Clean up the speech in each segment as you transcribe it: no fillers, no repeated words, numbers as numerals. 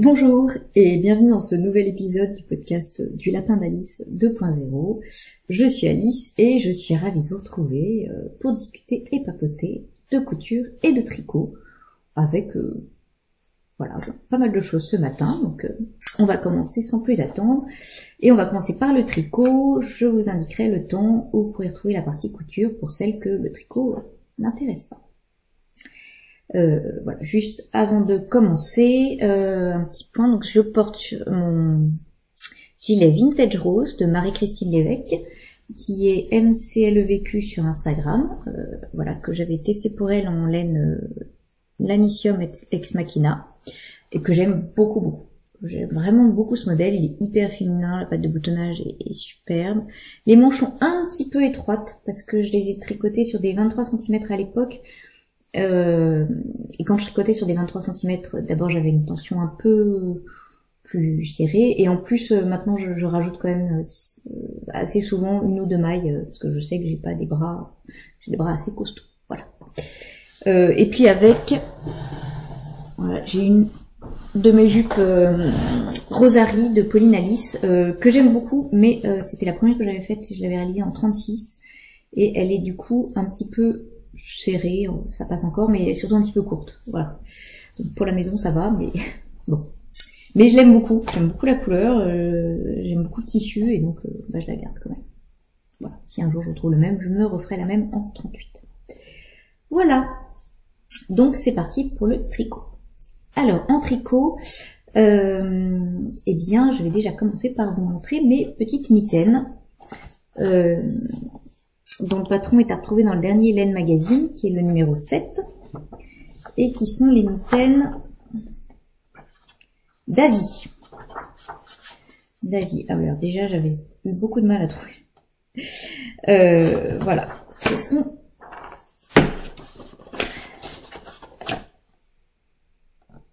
Bonjour et bienvenue dans ce nouvel épisode du podcast du Lapin d'Alice 2.0. Je suis Alice et je suis ravie de vous retrouver pour discuter et papoter de couture et de tricot avec pas mal de choses ce matin. Donc on va commencer sans plus attendre et on va commencer par le tricot. Je vous indiquerai le temps où vous pourrez retrouver la partie couture pour celles que le tricot n'intéresse pas. Voilà, juste avant de commencer, un petit point. Donc je porte mon gilet Vintage Rose de Marie-Christine Lévesque, qui est MCLEVQ sur Instagram, voilà, que j'avais testé pour elle en laine Lanicium Ex Machina, et que j'aime beaucoup. J'aime vraiment beaucoup ce modèle, il est hyper féminin, la patte de boutonnage est superbe. Les manches sont un petit peu étroites, parce que je les ai tricotées sur des 23 cm à l'époque. Et quand je tricotais sur des 23 cm, d'abord j'avais une tension un peu plus serrée, et en plus maintenant je rajoute quand même assez souvent une ou deux mailles, parce que je sais que j'ai des bras assez costauds, voilà. Et puis avec, voilà, j'ai une de mes jupes Rosary de Pauline Alice, que j'aime beaucoup, mais c'était la première que j'avais faite, je l'avais réalisée en 36, et elle est du coup un petit peu serrée, ça passe encore, mais surtout un petit peu courte, voilà. Donc pour la maison ça va, mais bon. Mais je l'aime beaucoup la couleur, j'aime beaucoup le tissu, et donc je la garde quand même. Voilà, si un jour je retrouve le même, je me referai la même en 38. Voilà, donc c'est parti pour le tricot. Alors en tricot, eh bien je vais déjà commencer par vous montrer mes petites mitaines, dont le patron est à retrouver dans le dernier Laine Magazine, qui est le numéro 7, et qui sont les mitaines d'Avis. Alors déjà, j'avais eu beaucoup de mal à trouver. Voilà, ce sont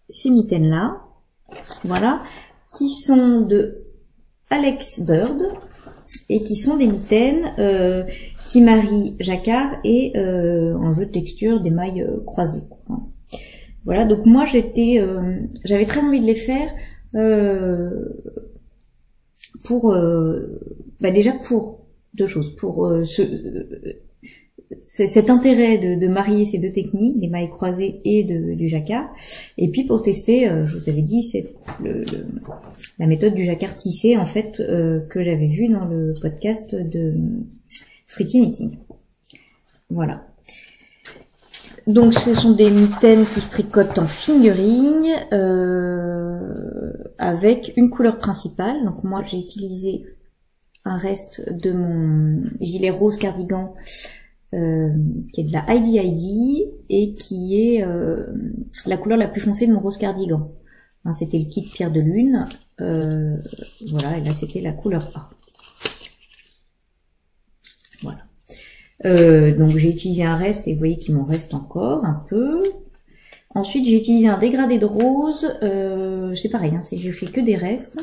ces mitaines-là, voilà, qui sont de Alex Bird, et qui sont des mitaines qui marient jacquard et en jeu de texture des mailles croisées. Voilà, donc moi j'avais très envie de les faire déjà pour deux choses, pour cet intérêt de marier ces deux techniques, des mailles croisées et du jacquard, et puis pour tester, je vous avais dit, c'est la méthode du jacquard tissé en fait, que j'avais vu dans le podcast de Fruity Knitting. Voilà. Donc ce sont des mitaines qui se tricotent en fingering, avec une couleur principale. Donc moi j'ai utilisé un reste de mon gilet rose cardigan, qui est de la Heidi et qui est la couleur la plus foncée de mon rose cardigan. Hein, c'était le kit Pierre de Lune, voilà, et là c'était la couleur A. Voilà. Donc j'ai utilisé un reste et vous voyez qu'il m'en reste encore un peu. Ensuite j'ai utilisé un dégradé de rose, c'est pareil, hein, je fais que des restes.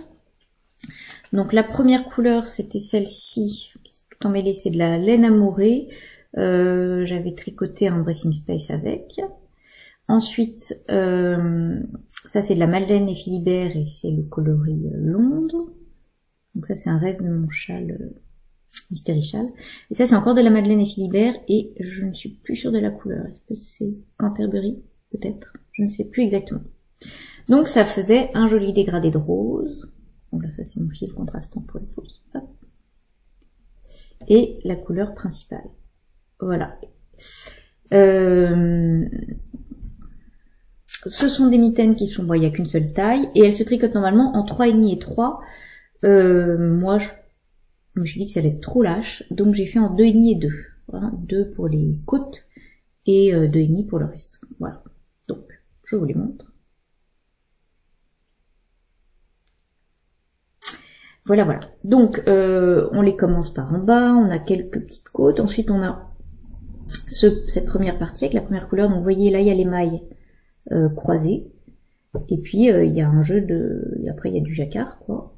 Donc la première couleur c'était celle-ci, tout emmêlée, c'est de la laine amourée. J'avais tricoté un dressing space avec. Ensuite, ça c'est de la Madeleine et Philibert et c'est le coloris Londres. Donc ça c'est un reste de mon châle, Mystery Châle. Et ça c'est encore de la Madeleine et Philibert et je ne suis plus sûre de la couleur. Est-ce que c'est Canterbury? Peut-être. Je ne sais plus exactement. Donc ça faisait un joli dégradé de rose. Donc là ça c'est mon fil contrastant pour les pouces. Hop. Et la couleur principale. Voilà. Ce sont des mitaines qui sont, il n'y a qu'une seule taille, et elles se tricotent normalement en 3,5 et 3. Moi, je me suis dit que ça allait être trop lâche, donc j'ai fait en 2,5 et 2. Voilà, 2 pour les côtes, et 2,5 pour le reste. Voilà. Donc, je vous les montre. Voilà. Donc, on les commence par en bas, on a quelques petites côtes, ensuite on a cette première partie avec la première couleur. Donc vous voyez là il y a les mailles croisées, et puis il y a un jeu et après il y a du jacquard quoi.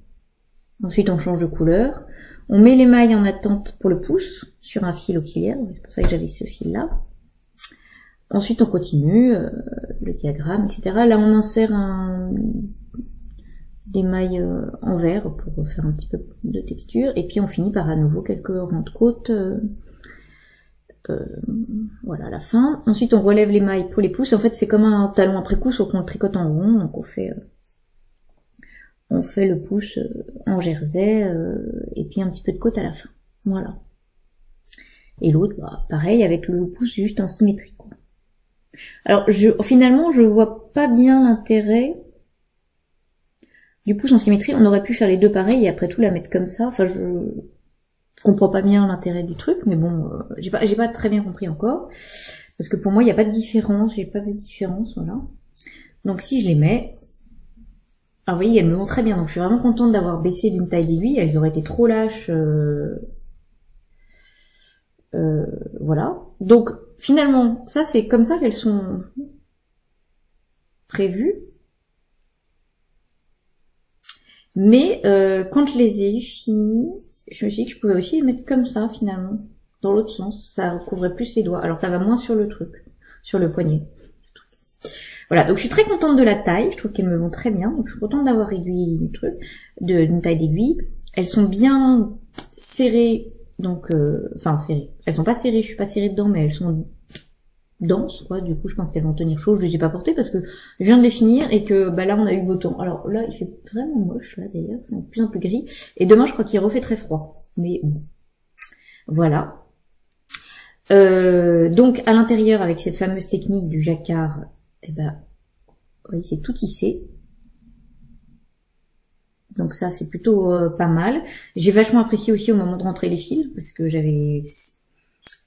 Ensuite on change de couleur, on met les mailles en attente pour le pouce sur un fil auxiliaire, c'est pour ça que j'avais ce fil là. Ensuite on continue le diagramme, etc. Là on insère mailles en verre pour faire un petit peu de texture, et puis on finit par à nouveau quelques rangs de côte, voilà à la fin. Ensuite on relève les mailles pour les pouces, en fait c'est comme un talon après coup sauf qu'on le tricote en rond, donc on fait le pouce en jersey, et puis un petit peu de côte à la fin, voilà. Et l'autre, bah, pareil avec le pouce juste en symétrie, quoi. Alors finalement je vois pas bien l'intérêt du pouce en symétrie, on aurait pu faire les deux pareils et après tout la mettre comme ça, enfin je comprends pas bien l'intérêt du truc, mais bon, j'ai pas très bien compris encore, parce que pour moi il n'y a pas de différence, j'ai pas de différence, voilà. Donc si je les mets, alors vous voyez elles me vont très bien, donc je suis vraiment contente d'avoir baissé d'une taille d'aiguille, elles auraient été trop lâches, voilà. Donc finalement ça c'est comme ça qu'elles sont prévues. Mais quand je les ai finies, je me suis dit que je pouvais aussi les mettre comme ça finalement, dans l'autre sens, ça couvrait plus les doigts. Alors ça va moins sur le truc, sur le poignet. Voilà, donc je suis très contente de la taille, je trouve qu'elles me vont très bien, donc je suis contente d'avoir réduit du truc, d'une taille d'aiguille. Elles sont bien serrées, donc enfin serrées. Elles sont pas serrées, je suis pas serrée dedans, mais elles sont denses, quoi. Du coup je pense qu'elles vont tenir chaud. Je les ai pas portées parce que je viens de les finir et que bah là on a eu beau temps. Alors là il fait vraiment moche là d'ailleurs, c'est de plus en plus gris, et demain je crois qu'il refait très froid, mais bon. Voilà. Donc à l'intérieur avec cette fameuse technique du jacquard, eh ben vous voyez c'est tout tissé, donc ça c'est plutôt pas mal. J'ai vachement apprécié aussi au moment de rentrer les fils, parce que j'avais,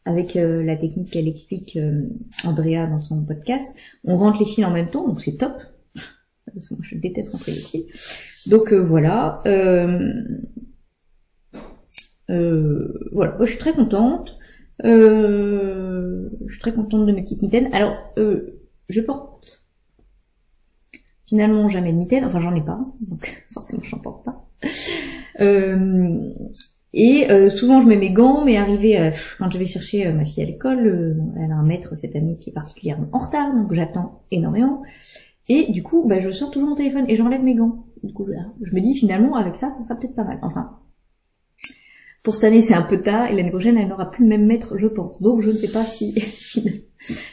avec la technique qu'elle explique, Andrea dans son podcast, on rentre les fils en même temps, donc c'est top. Parce que moi je déteste rentrer les fils. Donc voilà. Voilà, moi, je suis très contente. Je suis très contente de mes petites mitaines. Alors, je porte finalement jamais de mitaines, enfin j'en ai pas, donc forcément j'en porte pas. Souvent je mets mes gants, mais arrivé quand je vais chercher ma fille à l'école, elle a un maître cette année qui est particulièrement en retard, donc j'attends énormément. Et du coup, bah, je sors toujours mon téléphone et j'enlève mes gants. Du coup, je me dis finalement avec ça sera peut-être pas mal. Enfin, pour cette année c'est un peu tard et l'année prochaine elle n'aura plus le même maître, je pense. Donc je ne sais pas si.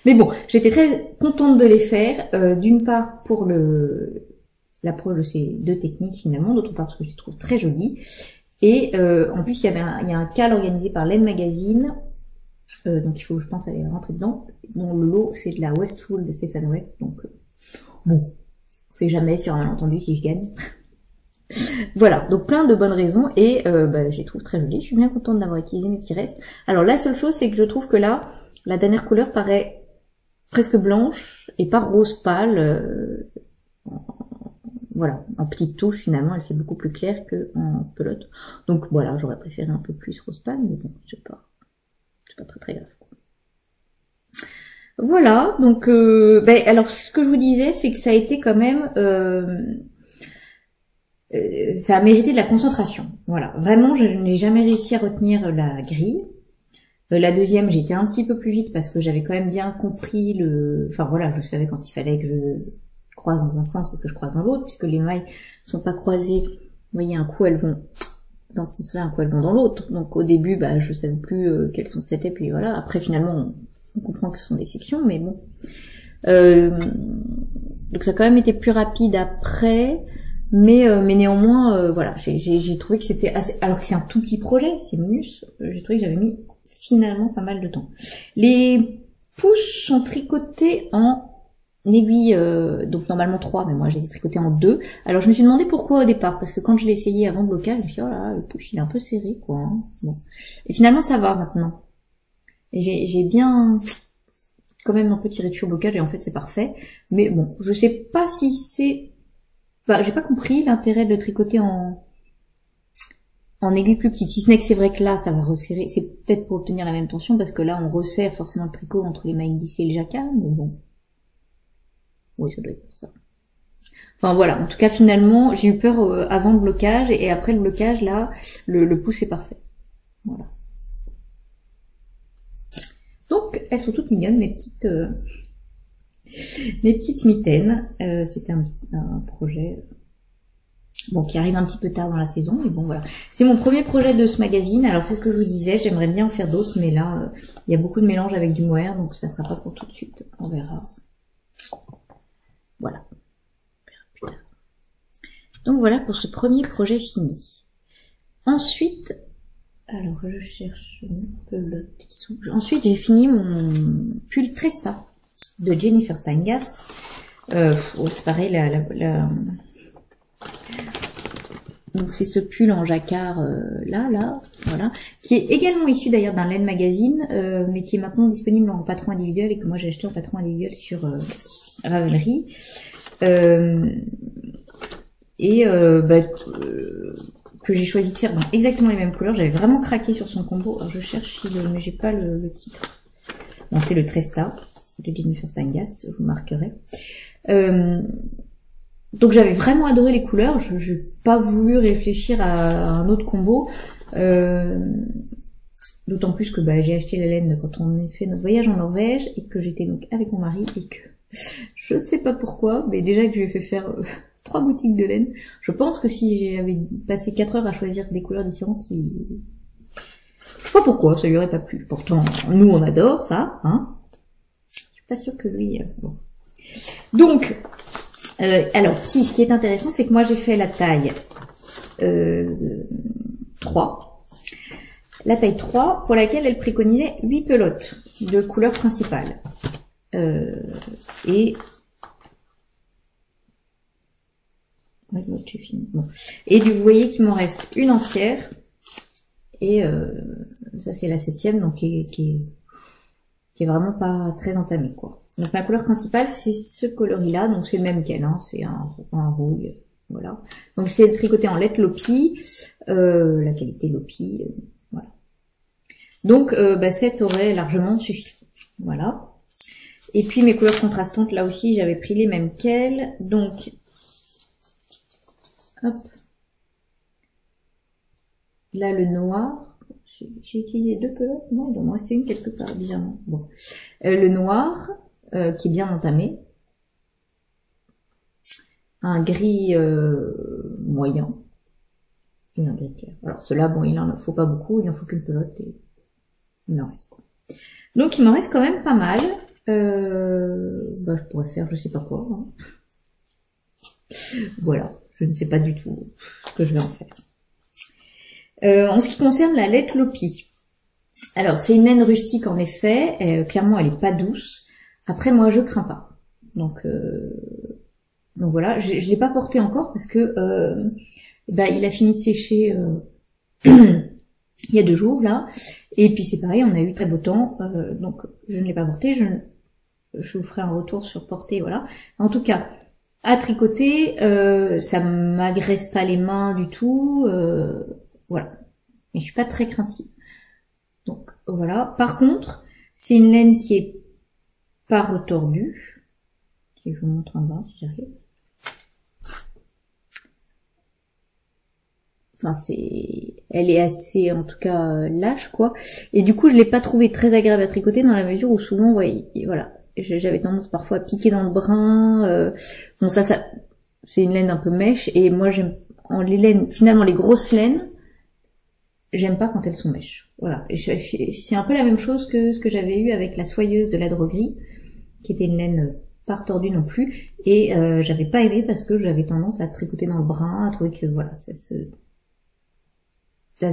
Mais bon, j'étais très contente de les faire. D'une part pour l'approche de ces deux techniques finalement, d'autre part parce que je les trouve très jolies. Et en plus il y a un cal organisé par l'Aide Magazine, donc il faut je pense aller rentrer dedans. Dont le lot c'est de la Westful de Stéphane West, donc bon, on sait jamais sur un malentendu si je gagne. Voilà, donc plein de bonnes raisons et je les trouve très jolies. Je suis bien contente d'avoir utilisé mes petits restes. Alors la seule chose c'est que je trouve que là, la dernière couleur paraît presque blanche et pas rose pâle. Voilà, en petite touche finalement, elle fait beaucoup plus clair que en pelote. Donc voilà, j'aurais préféré un peu plus rose pâle, mais bon, c'est pas très très grave. Voilà, donc alors ce que je vous disais, c'est que ça a été quand même ça a mérité de la concentration. Voilà, vraiment, je n'ai jamais réussi à retenir la grille. La deuxième, j'ai été un petit peu plus vite parce que j'avais quand même bien compris enfin voilà, je savais quand il fallait que je croise dans un sens et que je croise dans l'autre, puisque les mailles sont pas croisées. Vous voyez, un coup elles vont dans ce sens-là, un coup elles vont dans l'autre. Donc au début, je savais plus quelles sont c'était, puis voilà. Après finalement, on comprend que ce sont des sections, mais bon. Donc ça a quand même été plus rapide après. Mais néanmoins, voilà, j'ai trouvé que c'était assez, alors que c'est un tout petit projet, c'est minus, j'ai trouvé que j'avais mis finalement pas mal de temps. Les pouces sont tricotés en aiguille, donc normalement 3, mais moi je les ai tricotés en 2. Alors je me suis demandé pourquoi au départ, parce que quand je l'ai essayé avant le blocage, je me suis dit, oh là, le pouce il est un peu serré, quoi. Hein. Bon. Et finalement ça va maintenant. J'ai bien quand même un peu tiré dessus au blocage et en fait c'est parfait. Mais bon, je sais pas si c'est... j'ai pas compris l'intérêt de tricoter en aiguille plus petite. Si ce n'est que c'est vrai que là, ça va resserrer. C'est peut-être pour obtenir la même tension, parce que là, on resserre forcément le tricot entre les mailles glissées et le jacquard, mais bon. Oui, ça doit être pour ça. Enfin voilà, en tout cas, finalement, j'ai eu peur avant le blocage, et après le blocage, là, le pouce est parfait. Voilà. Donc, elles sont toutes mignonnes, mes petites mitaines. C'était un projet Bon, qui arrive un petit peu tard dans la saison, mais bon voilà. C'est mon premier projet de ce magazine, alors c'est ce que je vous disais, j'aimerais bien en faire d'autres, mais là, il y a beaucoup de mélange avec du mohair, donc ça sera pas pour tout de suite, on verra. Voilà. On verra plus tard. Donc voilà pour ce premier projet fini. Ensuite, alors je cherche une pelote qui sont... Ensuite, j'ai fini mon pull Tresta de Jennifer Steingass. C'est pareil, donc c'est ce pull en jacquard là, voilà, qui est également issu d'ailleurs d'un laine magazine, mais qui est maintenant disponible en patron individuel et que moi j'ai acheté en patron individuel sur Ravelry. Que j'ai choisi de faire dans exactement les mêmes couleurs. J'avais vraiment craqué sur son combo. Alors je cherche, mais j'ai pas le titre. Bon, c'est le Tresta de Jennifer Steingass, je vous marquerai. Donc j'avais vraiment adoré les couleurs, je n'ai pas voulu réfléchir à un autre combo, d'autant plus que j'ai acheté la laine quand on a fait notre voyage en Norvège et que j'étais donc avec mon mari et que je sais pas pourquoi, mais déjà que je lui ai fait faire 3 boutiques de laine, je pense que si j'avais passé 4 heures à choisir des couleurs différentes, je sais pas pourquoi, ça lui aurait pas plu. Pourtant, nous on adore ça, hein. Je suis pas sûre que lui... Bon. Donc... alors, si, ce qui est intéressant, c'est que moi j'ai fait la taille 3. La taille 3, pour laquelle elle préconisait 8 pelotes de couleur principale. Et... Bon. Et vous voyez qu'il m'en reste une entière. Et ça c'est la 7e, donc qui est vraiment pas très entamée, quoi. Donc ma couleur principale c'est ce coloris-là, donc c'est le même qu'elle, hein, c'est un rouille, voilà. Donc c'est tricoté en laine Lopi, la qualité Lopi, voilà. Donc 7 aurait largement suffi, voilà. Et puis mes couleurs contrastantes, là aussi j'avais pris les mêmes qu'elle, donc hop, là le noir. J'ai utilisé 2 pelotes, non, il doit m'en rester une quelque part, bizarrement. Bon, le noir. Qui est bien entamé, un gris moyen et un gris clair. Alors cela, bon, il en faut pas beaucoup, il en faut qu'une pelote et il en reste quoi. Donc il m'en reste quand même pas mal. Je pourrais faire je sais pas quoi. Hein. Voilà, je ne sais pas du tout ce que je vais en faire. En ce qui concerne la laine Lopi, alors c'est une laine rustique en effet, clairement elle est pas douce. Après, moi, je crains pas. Donc voilà, je l'ai pas porté encore parce que il a fini de sécher il y a 2 jours là. Et puis c'est pareil, on a eu très beau temps, donc je ne l'ai pas porté. Je vous ferai un retour sur porter, voilà. En tout cas, à tricoter, ça m'agresse pas les mains du tout, voilà. Mais je suis pas très craintive. Donc voilà. Par contre, c'est une laine qui est pas retordue. Si je vous montre en bas, si j'arrive. Enfin, elle est assez, en tout cas, lâche, quoi. Et du coup, je l'ai pas trouvé très agréable à tricoter dans la mesure où souvent, ouais, voilà, j'avais tendance parfois à piquer dans le brin. Bon, ça, c'est une laine un peu mèche. Et moi, j'aime, les laines, finalement, les grosses laines, j'aime pas quand elles sont mèches. Voilà. C'est un peu la même chose que ce que j'avais eu avec la soyeuse de la droguerie, qui était une laine pas retordue non plus. Et j'avais pas aimé parce que j'avais tendance à tricoter dans le brin, à trouver que, voilà, ça se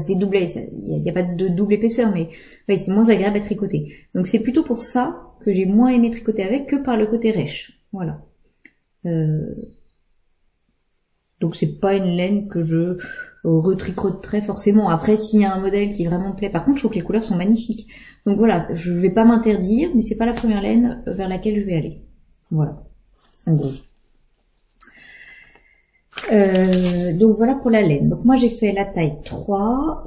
dédoublait. Il n'y a pas de double épaisseur, mais ouais, c'est moins agréable à tricoter. Donc c'est plutôt pour ça que j'ai moins aimé tricoter avec que par le côté rêche. Voilà. Donc c'est pas une laine que je retricoterais forcément. Après, s'il y a un modèle qui vraiment me plaît, par contre, je trouve que les couleurs sont magnifiques. Donc voilà, je vais pas m'interdire, mais c'est pas la première laine vers laquelle je vais aller. Voilà, en gros. Donc voilà pour la laine. Donc moi j'ai fait la taille 3.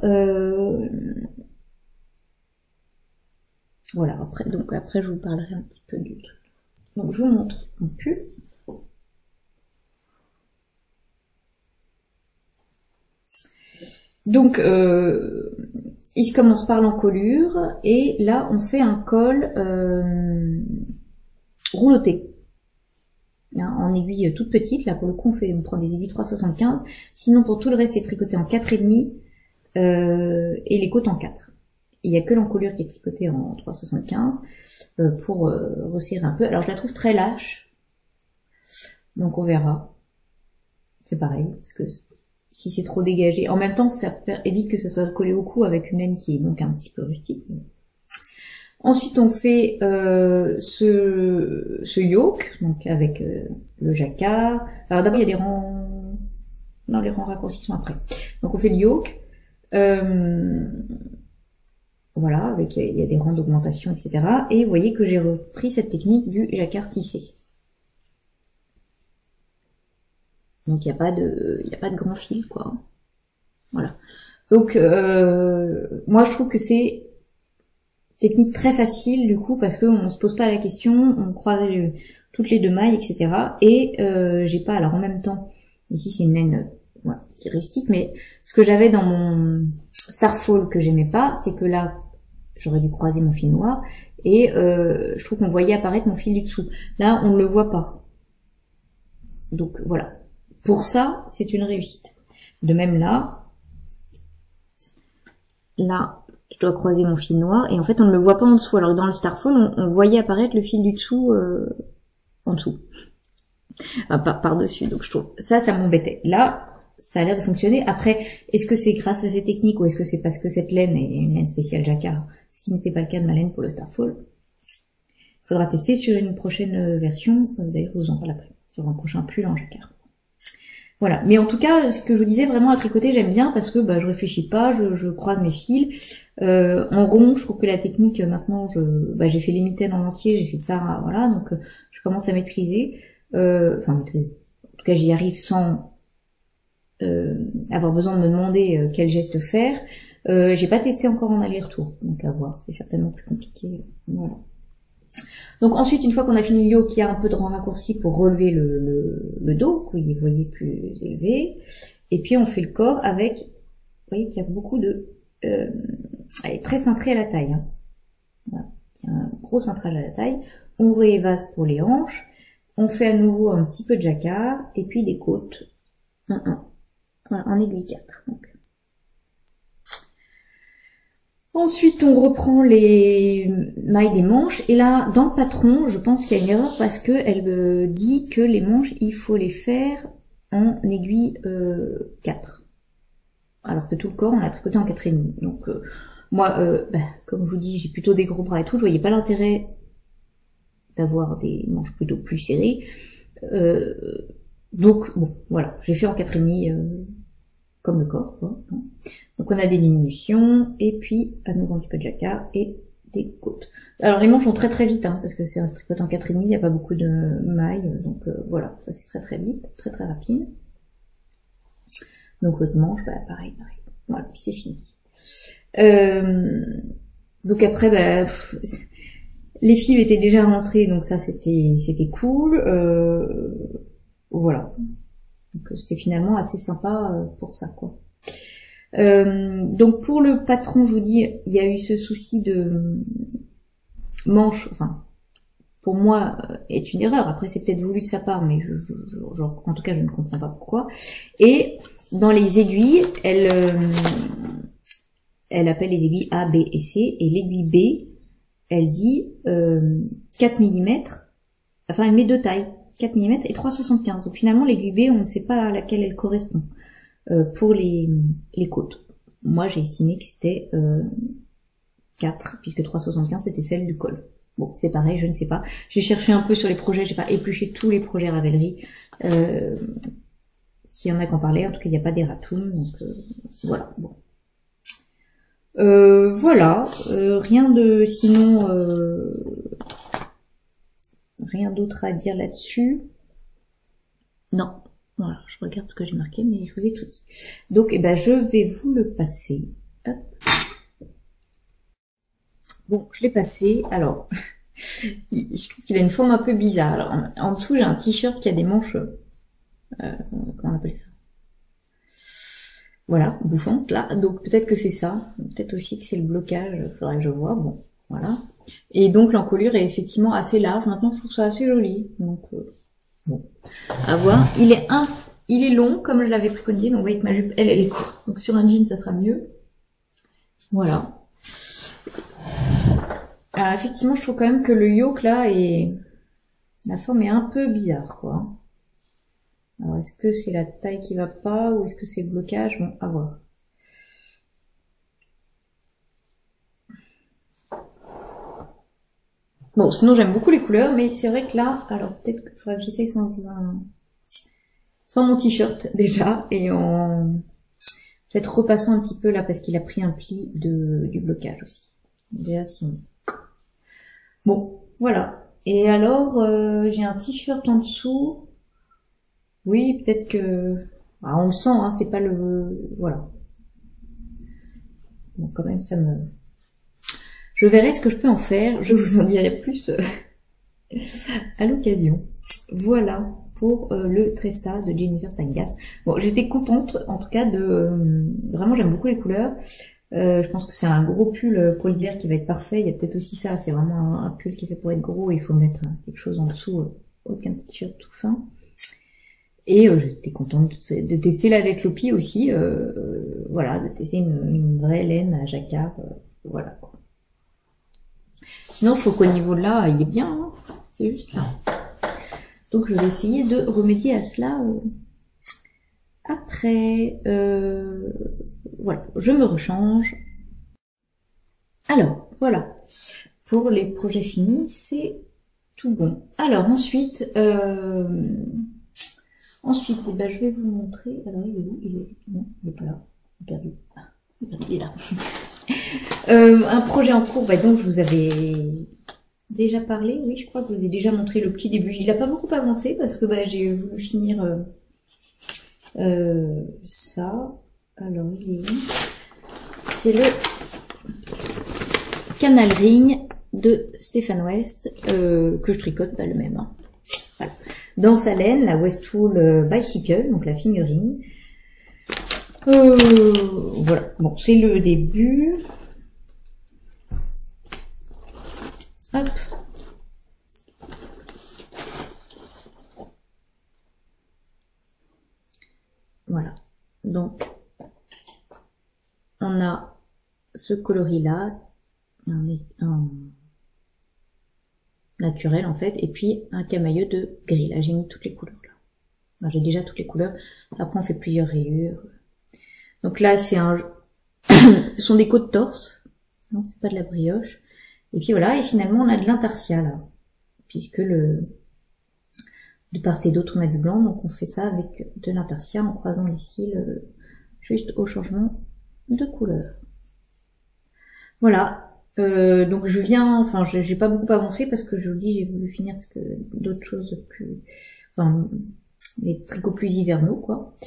Voilà, après je vous parlerai un petit peu du truc. Donc je vous montre mon pull. Donc il commence par l'encolure et là on fait un col rouloté. hein, en aiguille toute petite. Là, pour le coup, on prend des aiguilles 3,75. Sinon, pour tout le reste, c'est tricoté en 4,5 et les côtes en 4. Il y a que l'encolure qui est tricotée en 3,75 pour resserrer un peu. Alors, je la trouve très lâche. Donc, on verra. C'est pareil, parce que si c'est trop dégagé, en même temps, ça évite que ça soit collé au cou avec une laine qui est donc un petit peu rustique. Ensuite, on fait ce yoke, donc avec le jacquard. Alors d'abord, il y a des rangs... Non, les rangs raccourcis sont après. Donc on fait le yoke. Voilà, avec il y a des rangs d'augmentation, etc. Et vous voyez que j'ai repris cette technique du jacquard tissé. Donc il n'y a pas de grand fil, quoi. Voilà. Donc moi je trouve que c'est technique très facile du coup parce qu'on se pose pas la question, on croise toutes les deux mailles, etc. Et j'ai pas, alors en même temps, ici c'est une laine voilà, qui est rustique, mais ce que j'avais dans mon Starfall que j'aimais pas, c'est que là j'aurais dû croiser mon fil noir et je trouve qu'on voyait apparaître mon fil du dessous. Là on ne le voit pas. Donc voilà. Pour ça, c'est une réussite. De même là, je dois croiser mon fil noir et en fait on ne le voit pas en dessous. Alors que dans le Starfall, on voyait apparaître le fil du dessous en dessous, par-dessus. Donc je trouve ça m'embêtait. Là, ça a l'air de fonctionner. Après, est-ce que c'est grâce à ces techniques ou est-ce que c'est parce que cette laine est une laine spéciale jacquard, ce qui n'était pas le cas de ma laine pour le Starfall. Il faudra tester sur une prochaine version. D'ailleurs, je vous en parle après. Sur un prochain pull en jacquard. Voilà, mais en tout cas, ce que je vous disais, vraiment à tricoter, j'aime bien parce que je réfléchis pas, je croise mes fils. En rond, je trouve que la technique, maintenant, j'ai fait les mitaines en entier, j'ai fait ça, voilà, donc je commence à maîtriser. Maîtriser. En tout cas, j'y arrive sans avoir besoin de me demander quel geste faire. J'ai pas testé encore en aller-retour, donc à voir, c'est certainement plus compliqué. Voilà. Donc ensuite, une fois qu'on a fini le yoke, il y a un peu de rang raccourci pour relever le dos, que vous voyez plus élevé. Et puis on fait le corps avec, vous voyez qu'il y a beaucoup de... elle est très cintrée à la taille. Hein. Voilà. Il y a un gros cintrage à la taille. On réévase pour les hanches. On fait à nouveau un petit peu de jacquard. Et puis des côtes. Voilà, en aiguille 4. Donc. Ensuite, on reprend les mailles des manches. Et là, dans le patron, je pense qu'il y a une erreur parce que elle me dit que les manches, il faut les faire en aiguille 4. Alors que tout le corps, on l'a tricoté en 4,5. Donc, moi, comme je vous dis, j'ai plutôt des gros bras et tout. Je voyais pas l'intérêt d'avoir des manches plutôt plus serrées. Donc, bon, voilà. J'ai fait en 4,5 comme le corps, quoi. Donc on a des diminutions, et puis à nouveau un petit peu de jacquard et des côtes. Alors les manches vont très très vite, hein, parce que c'est un tricote en 4,5, il n'y a pas beaucoup de mailles, donc voilà, ça c'est très très vite, très très rapide. Donc l'autre manche, pareil. Voilà, puis c'est fini. Donc après, les fils étaient déjà rentrés, donc ça c'était cool. Voilà. Donc c'était finalement assez sympa pour ça, quoi. Donc pour le patron, je vous dis, il y a eu ce souci de manche, enfin, pour moi, est une erreur. Après, c'est peut-être voulu de sa part, mais en tout cas, je ne comprends pas pourquoi. Et dans les aiguilles, elle appelle les aiguilles A, B et C, et l'aiguille B, elle dit 4 mm, enfin, elle met deux tailles, 4 mm et 3,75. Donc finalement, l'aiguille B, on ne sait pas à laquelle elle correspond. Pour les côtes. Moi, j'ai estimé que c'était 4, puisque 3,75 c'était celle du col. Bon, c'est pareil, je ne sais pas. J'ai cherché un peu sur les projets, j'ai pas épluché tous les projets Ravelry. S'il y en a qui en parlaient, en tout cas, il n'y a pas des ratoons, donc voilà. Bon. Voilà, rien de sinon rien d'autre à dire là-dessus. Non. Voilà, je regarde ce que j'ai marqué, mais je vous ai tout dit. Donc, je vais vous le passer. Hop. Bon, je l'ai passé. Alors, je trouve qu'il a une forme un peu bizarre. Alors, en dessous, j'ai un t-shirt qui a des manches... comment on appelle ça? Voilà, bouffantes, là. Donc, peut-être que c'est ça. Peut-être aussi que c'est le blocage. Il faudrait que je vois. Bon, voilà. Et donc, l'encolure est effectivement assez large. Maintenant, je trouve ça assez joli. Donc... Bon, à voir. Il est long, comme je l'avais préconisé, donc vous voyez que ma jupe, elle est courte. Donc sur un jean, ça sera mieux. Voilà. Alors effectivement, je trouve quand même que le yoke là la forme est un peu bizarre, quoi. Alors est-ce que c'est la taille qui va pas ou est-ce que c'est le blocage? Bon, à voir. Bon, sinon j'aime beaucoup les couleurs, mais c'est vrai que là, alors peut-être qu'il faudrait que j'essaye sans mon t-shirt déjà, et en peut-être repassant un petit peu là parce qu'il a pris un pli du blocage aussi. Déjà sinon. Bon, voilà. Et alors, j'ai un t-shirt en dessous. Oui, peut-être que... Ah, on le sent, hein, c'est pas le... Voilà. Bon, quand même, ça me... Je verrai ce que je peux en faire. Je vous en dirai plus à l'occasion. Voilà pour le Tresta de Jennifer Stangas. Bon, j'étais contente, en tout cas, de... Vraiment, j'aime beaucoup les couleurs. Je pense que c'est un gros pull pour l'hiver qui va être parfait. Il y a peut-être aussi ça, c'est vraiment un pull qui est fait pour être gros. Il faut mettre quelque chose en dessous, aucun t-shirt tout fin. Et j'étais contente de tester la laine Lopi aussi. Voilà, de tester une vraie laine à jacquard. Voilà. Sinon, je trouve qu'au niveau de là, il est bien. Hein, c'est juste là. Donc, je vais essayer de remédier à cela après. Voilà, je me rechange. Alors, voilà. Pour les projets finis, c'est tout bon. Alors, ensuite, eh ben, je vais vous montrer. Alors, il est où? Non, il n'est pas là. Perdu. Il est là. Un projet en cours, bah, dont je vous avais déjà parlé. Oui, je crois que je vous ai déjà montré le petit début. Il n'a pas beaucoup avancé parce que bah, j'ai voulu finir ça. Alors, il est où? C'est le Canal Ring de Stéphane West que je tricote, bah, le même. Hein. Voilà. Dans sa laine, la Westwool Bicycle, donc la fingering. Voilà. Bon, c'est le début. Hop. Voilà. Donc, on a ce coloris-là, un naturel en fait, et puis un camailleux de gris. Là, j'ai mis toutes les couleurs. Là, j'ai déjà toutes les couleurs. Après, on fait plusieurs rayures. Donc là, c'est ce sont des côtes torse. Non, c'est pas de la brioche. Et puis voilà. Et finalement, on a de l'intarsia là, puisque de part et d'autre, on a du blanc. Donc on fait ça avec de l'intarsia en croisant les fils juste au changement de couleur. Voilà. Donc je viens, enfin, j'ai pas beaucoup avancé parce que je vous dis, j'ai voulu finir d'autres choses plus, enfin, les tricots plus hivernaux, quoi.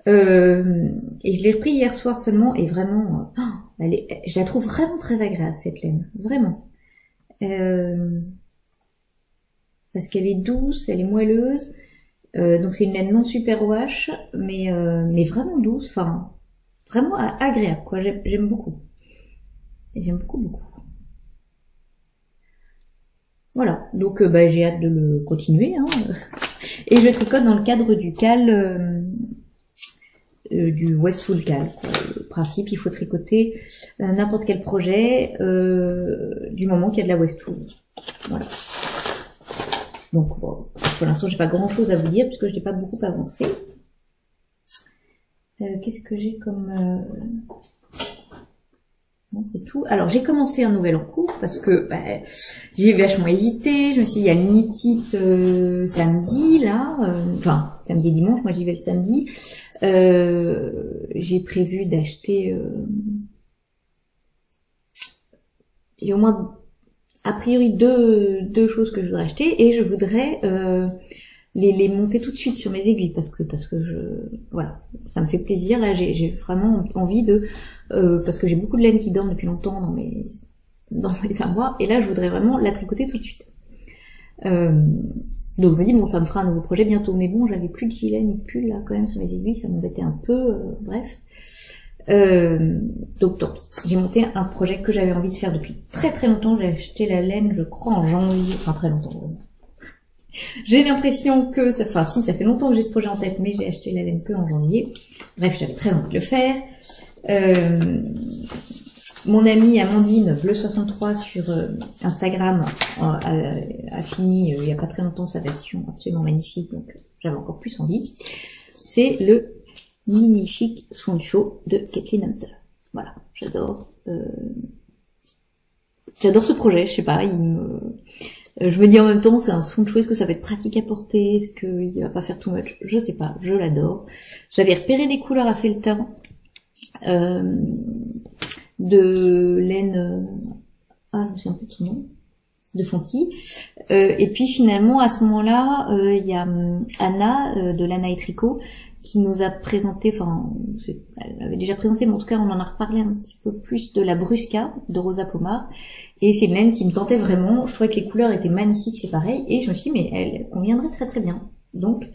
Et je l'ai repris hier soir seulement, et vraiment, je la trouve vraiment très agréable, cette laine. Vraiment. Parce qu'elle est douce, elle est moelleuse. Donc c'est une laine non super wash, mais vraiment douce, enfin, vraiment agréable, quoi. J'aime beaucoup. J'aime beaucoup. Voilà, donc bah, j'ai hâte de le continuer. Hein. Et je tricote dans le cadre du cal, du Westwool cal. Quoi. Le principe, il faut tricoter n'importe quel projet du moment qu'il y a de la Westwool. Voilà. Donc bon, pour l'instant, j'ai pas grand chose à vous dire puisque je n'ai pas beaucoup avancé. Qu'est-ce que j'ai comme... Bon, c'est tout. Alors, j'ai commencé un nouvel en cours parce que bah, j'ai vachement hésité. Je me suis dit, il y a le Knit It samedi, là. Enfin, samedi et dimanche. Moi, j'y vais le samedi. J'ai prévu d'acheter... il y a au moins, a priori, deux choses que je voudrais acheter. Et je voudrais les monter tout de suite sur mes aiguilles parce que voilà, ça me fait plaisir. Là, j'ai vraiment envie de... parce que j'ai beaucoup de laine qui dorment depuis longtemps dans mes armoires, et là je voudrais vraiment la tricoter tout de suite. Donc je me dis bon, ça me fera un nouveau projet bientôt, mais bon, j'avais plus de gilet ni de pull là quand même sur mes aiguilles, ça m'embêtait un peu, bref. Donc tant pis, j'ai monté un projet que j'avais envie de faire depuis très très longtemps. J'ai acheté la laine, je crois, en janvier, enfin très longtemps, J'ai l'impression que ça, enfin si, ça fait longtemps que j'ai ce projet en tête, mais j'ai acheté la laine que en janvier. Bref, j'avais très envie de le faire. Mon amie Amandine Bleu63 sur Instagram a fini il y a pas très longtemps sa version absolument magnifique, donc j'avais encore plus envie. C'est le Mini Chic Swatcho de Kathleen Hunter. Voilà, j'adore. J'adore ce projet, je sais pas, je me dis en même temps, c'est un swatcho, est-ce que ça va être pratique à porter, est-ce qu'il va pas faire too much, je sais pas, je l'adore. J'avais repéré des couleurs à felter, de laine, je me souviens plus de son nom, de Fonty. Et puis finalement, à ce moment-là, il y a Anna de Lana et Tricot qui nous a présenté, enfin, elle avait déjà présenté, mais en tout cas, on en a reparlé un petit peu plus de la Brusca de Rosa Pomar. Et c'est une laine qui me tentait vraiment. Je trouvais que les couleurs étaient magnifiques, c'est pareil. Et je me suis dit, mais elle conviendrait très très bien. Donc,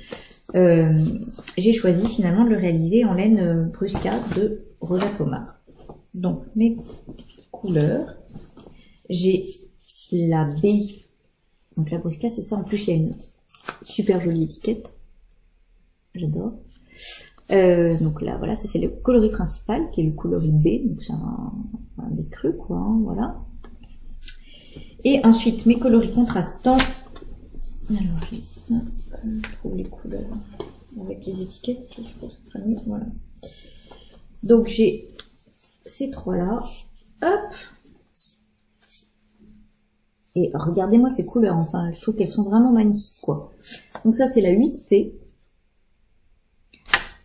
j'ai choisi finalement de le réaliser en laine Brusca de Rosa Pomar. Donc, mes couleurs, j'ai la B. Donc la Brusca, c'est ça. En plus, il y a une super jolie étiquette. J'adore. Donc là, voilà, ça c'est le coloris principal, qui est le coloris B. Donc c'est un B cru, quoi, hein, voilà. Et ensuite, mes coloris contrastants. Alors, j'ai ça. Je trouve les couleurs avec les étiquettes, si je pense que ce sera mieux. Voilà. Donc j'ai ces trois-là. Hop. Et regardez-moi ces couleurs, enfin, je trouve qu'elles sont vraiment magnifiques, quoi. Donc ça, c'est la 8C,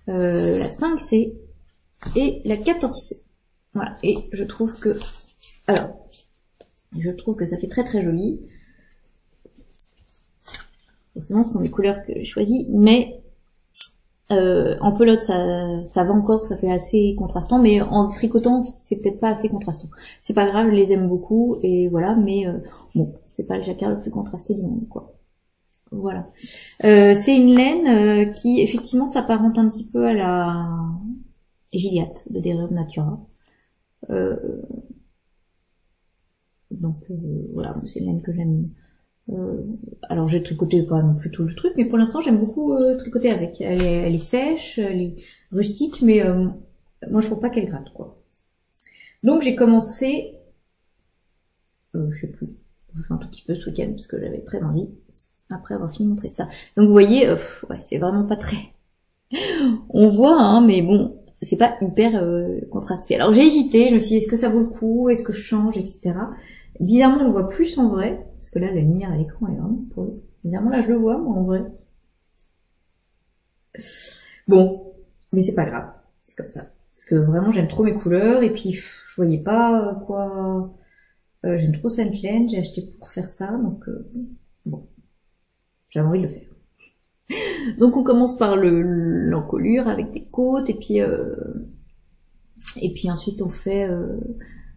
la 5C et la 14C. Voilà. Et je trouve que, alors, je trouve que ça fait très très joli. Forcément, ce sont les couleurs que j'ai choisies, mais en pelote, ça va encore, ça fait assez contrastant, mais en tricotant, c'est peut-être pas assez contrastant. C'est pas grave, je les aime beaucoup, et voilà, mais bon, c'est pas le jacquard le plus contrasté du monde, quoi. Voilà. C'est une laine qui, effectivement, s'apparente un petit peu à la Gilliatt de Derrière Natura. Donc, voilà, c'est une laine que j'aime. Alors j'ai tricoté pas non plus tout le truc, mais pour l'instant j'aime beaucoup tricoter avec. Elle est sèche, elle est rustique, mais moi je trouve pas qu'elle gratte, quoi. Donc j'ai commencé, je sais plus, je fais un tout petit peu ce week-end parce que j'avais très envie, après avoir fini mon Tresta. Donc vous voyez, ouais, c'est vraiment pas très... On voit, hein, mais bon, c'est pas hyper contrasté. Alors j'ai hésité, je me suis dit est-ce que ça vaut le coup, est-ce que je change, etc. Bizarrement on le voit plus en vrai. Parce que là, la lumière à l'écran est vraiment pour eux. Évidemment, là, je le vois, moi, en vrai. Bon, mais c'est pas grave. C'est comme ça. Parce que vraiment, j'aime trop mes couleurs. Et puis, je voyais pas quoi... j'aime trop cette laine. J'ai acheté pour faire ça. Donc, bon, j'avais envie de le faire. Donc, on commence par l'encolure avec des côtes. Et puis ensuite, on fait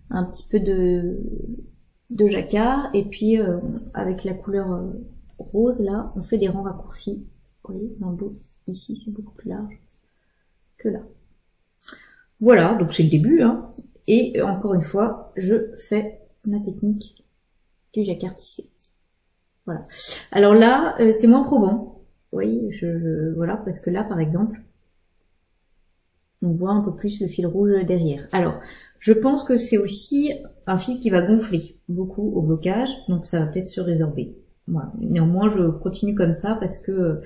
un petit peu de jacquard, et puis avec la couleur rose là, on fait des rangs raccourcis. Vous voyez, dans le dos, ici c'est beaucoup plus large que là. Voilà, donc c'est le début, hein. Et encore une fois, je fais ma technique du jacquard tissé. Voilà. Alors là, c'est moins probant. Vous voyez, voilà, parce que là, par exemple, on voit un peu plus le fil rouge derrière. Alors, je pense que c'est aussi un fil qui va gonfler beaucoup au blocage, donc ça va peut-être se résorber. Voilà. Néanmoins, je continue comme ça parce que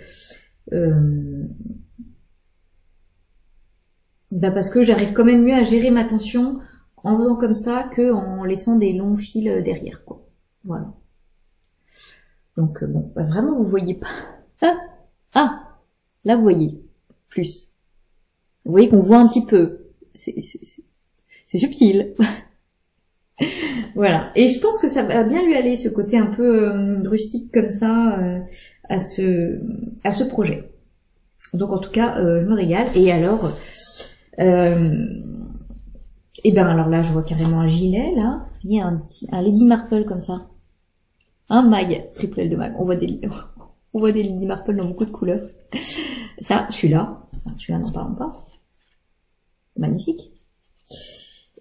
j'arrive quand même mieux à gérer ma tension en faisant comme ça que en laissant des longs fils derrière, quoi. Voilà. Donc bon, bah, vraiment vous voyez pas. Ah, là vous voyez plus. Vous voyez qu'on voit un petit peu. C'est subtil. Voilà. Et je pense que ça va bien lui aller, ce côté un peu rustique comme ça, à ce projet. Donc en tout cas, je me régale. Et alors, et ben alors là, je vois carrément un gilet, là. Il y a un Lady Marple comme ça. Un mag, triple L de mag. On voit des Lady Marple dans beaucoup de couleurs. Ça, celui-là n'en parlons pas. Magnifique.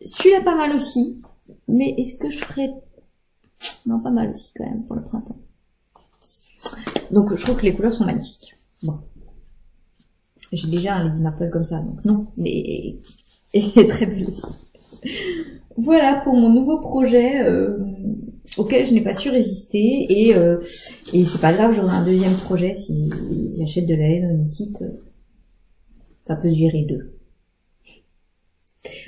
Celui-là pas mal aussi, mais est-ce que je ferais... Non, pas mal aussi quand même pour le printemps. Donc je trouve que les couleurs sont magnifiques. Bon. J'ai déjà un Lady Marple comme ça, donc non, mais elle est très belle aussi. Voilà pour mon nouveau projet auquel je n'ai pas su résister et c'est pas grave, j'aurai un deuxième projet si j'achète de la laine ou une petite, ça peut se gérer deux.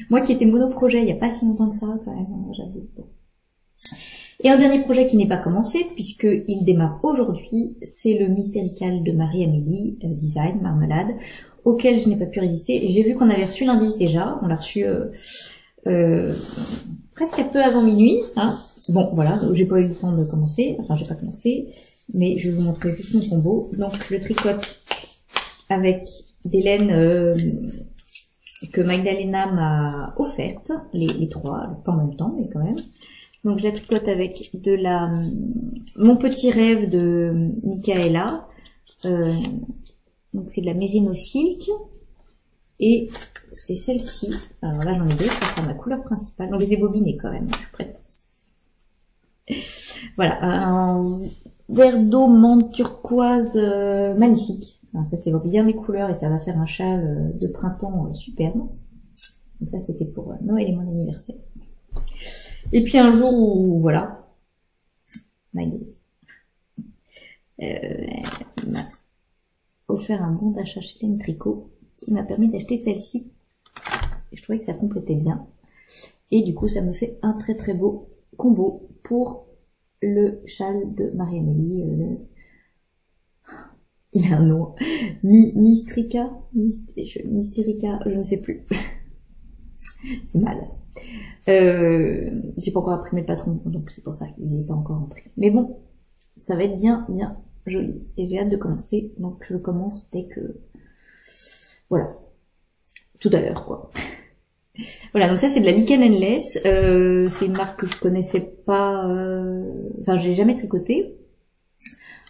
Moi qui étais monoprojet il y a pas si longtemps que ça quand même, j'avoue. Bon. Et un dernier projet qui n'est pas commencé puisque il démarre aujourd'hui, c'est le Mystérical de Marie-Amélie Design Marmelade auquel je n'ai pas pu résister. J'ai vu qu'on avait reçu l'indice déjà, on l'a reçu presque un peu avant minuit. Hein. Bon voilà, j'ai pas eu le temps de commencer, enfin j'ai pas commencé, mais je vais vous montrer juste mon combo. Donc je tricote avec des laines que Magdalena m'a offertes, les trois, pas en même temps mais quand même. Donc je la tricote avec de la mon petit rêve de Michaela. Donc c'est de la Merino Silk. Et c'est celle-ci. Alors là j'en ai deux, ça sera ma couleur principale. Donc je les ai bobinées quand même, je suis prête. Voilà, un vert d'eau menthe turquoise magnifique. Alors ça c'est bien mes couleurs et ça va faire un châle de printemps superbe. Donc ça c'était pour Noël et mon anniversaire. Et puis un jour où, voilà, m'a offert un bon d'achat chez Laine Tricot qui m'a permis d'acheter celle-ci. Je trouvais que ça complétait bien. Et du coup, ça me fait un très très beau combo pour le châle de Marie-Amélie. Il a un nom. Mystérica, je ne sais plus. C'est mal. J'ai pas encore imprimé le patron, donc c'est pour ça qu'il n'est pas encore entré. Mais bon, ça va être bien joli. Et j'ai hâte de commencer, donc je commence dès que... Voilà. Tout à l'heure, quoi. Voilà, donc ça c'est de la Lichen Endless. C'est une marque que je connaissais pas... Enfin, j'ai jamais tricoté.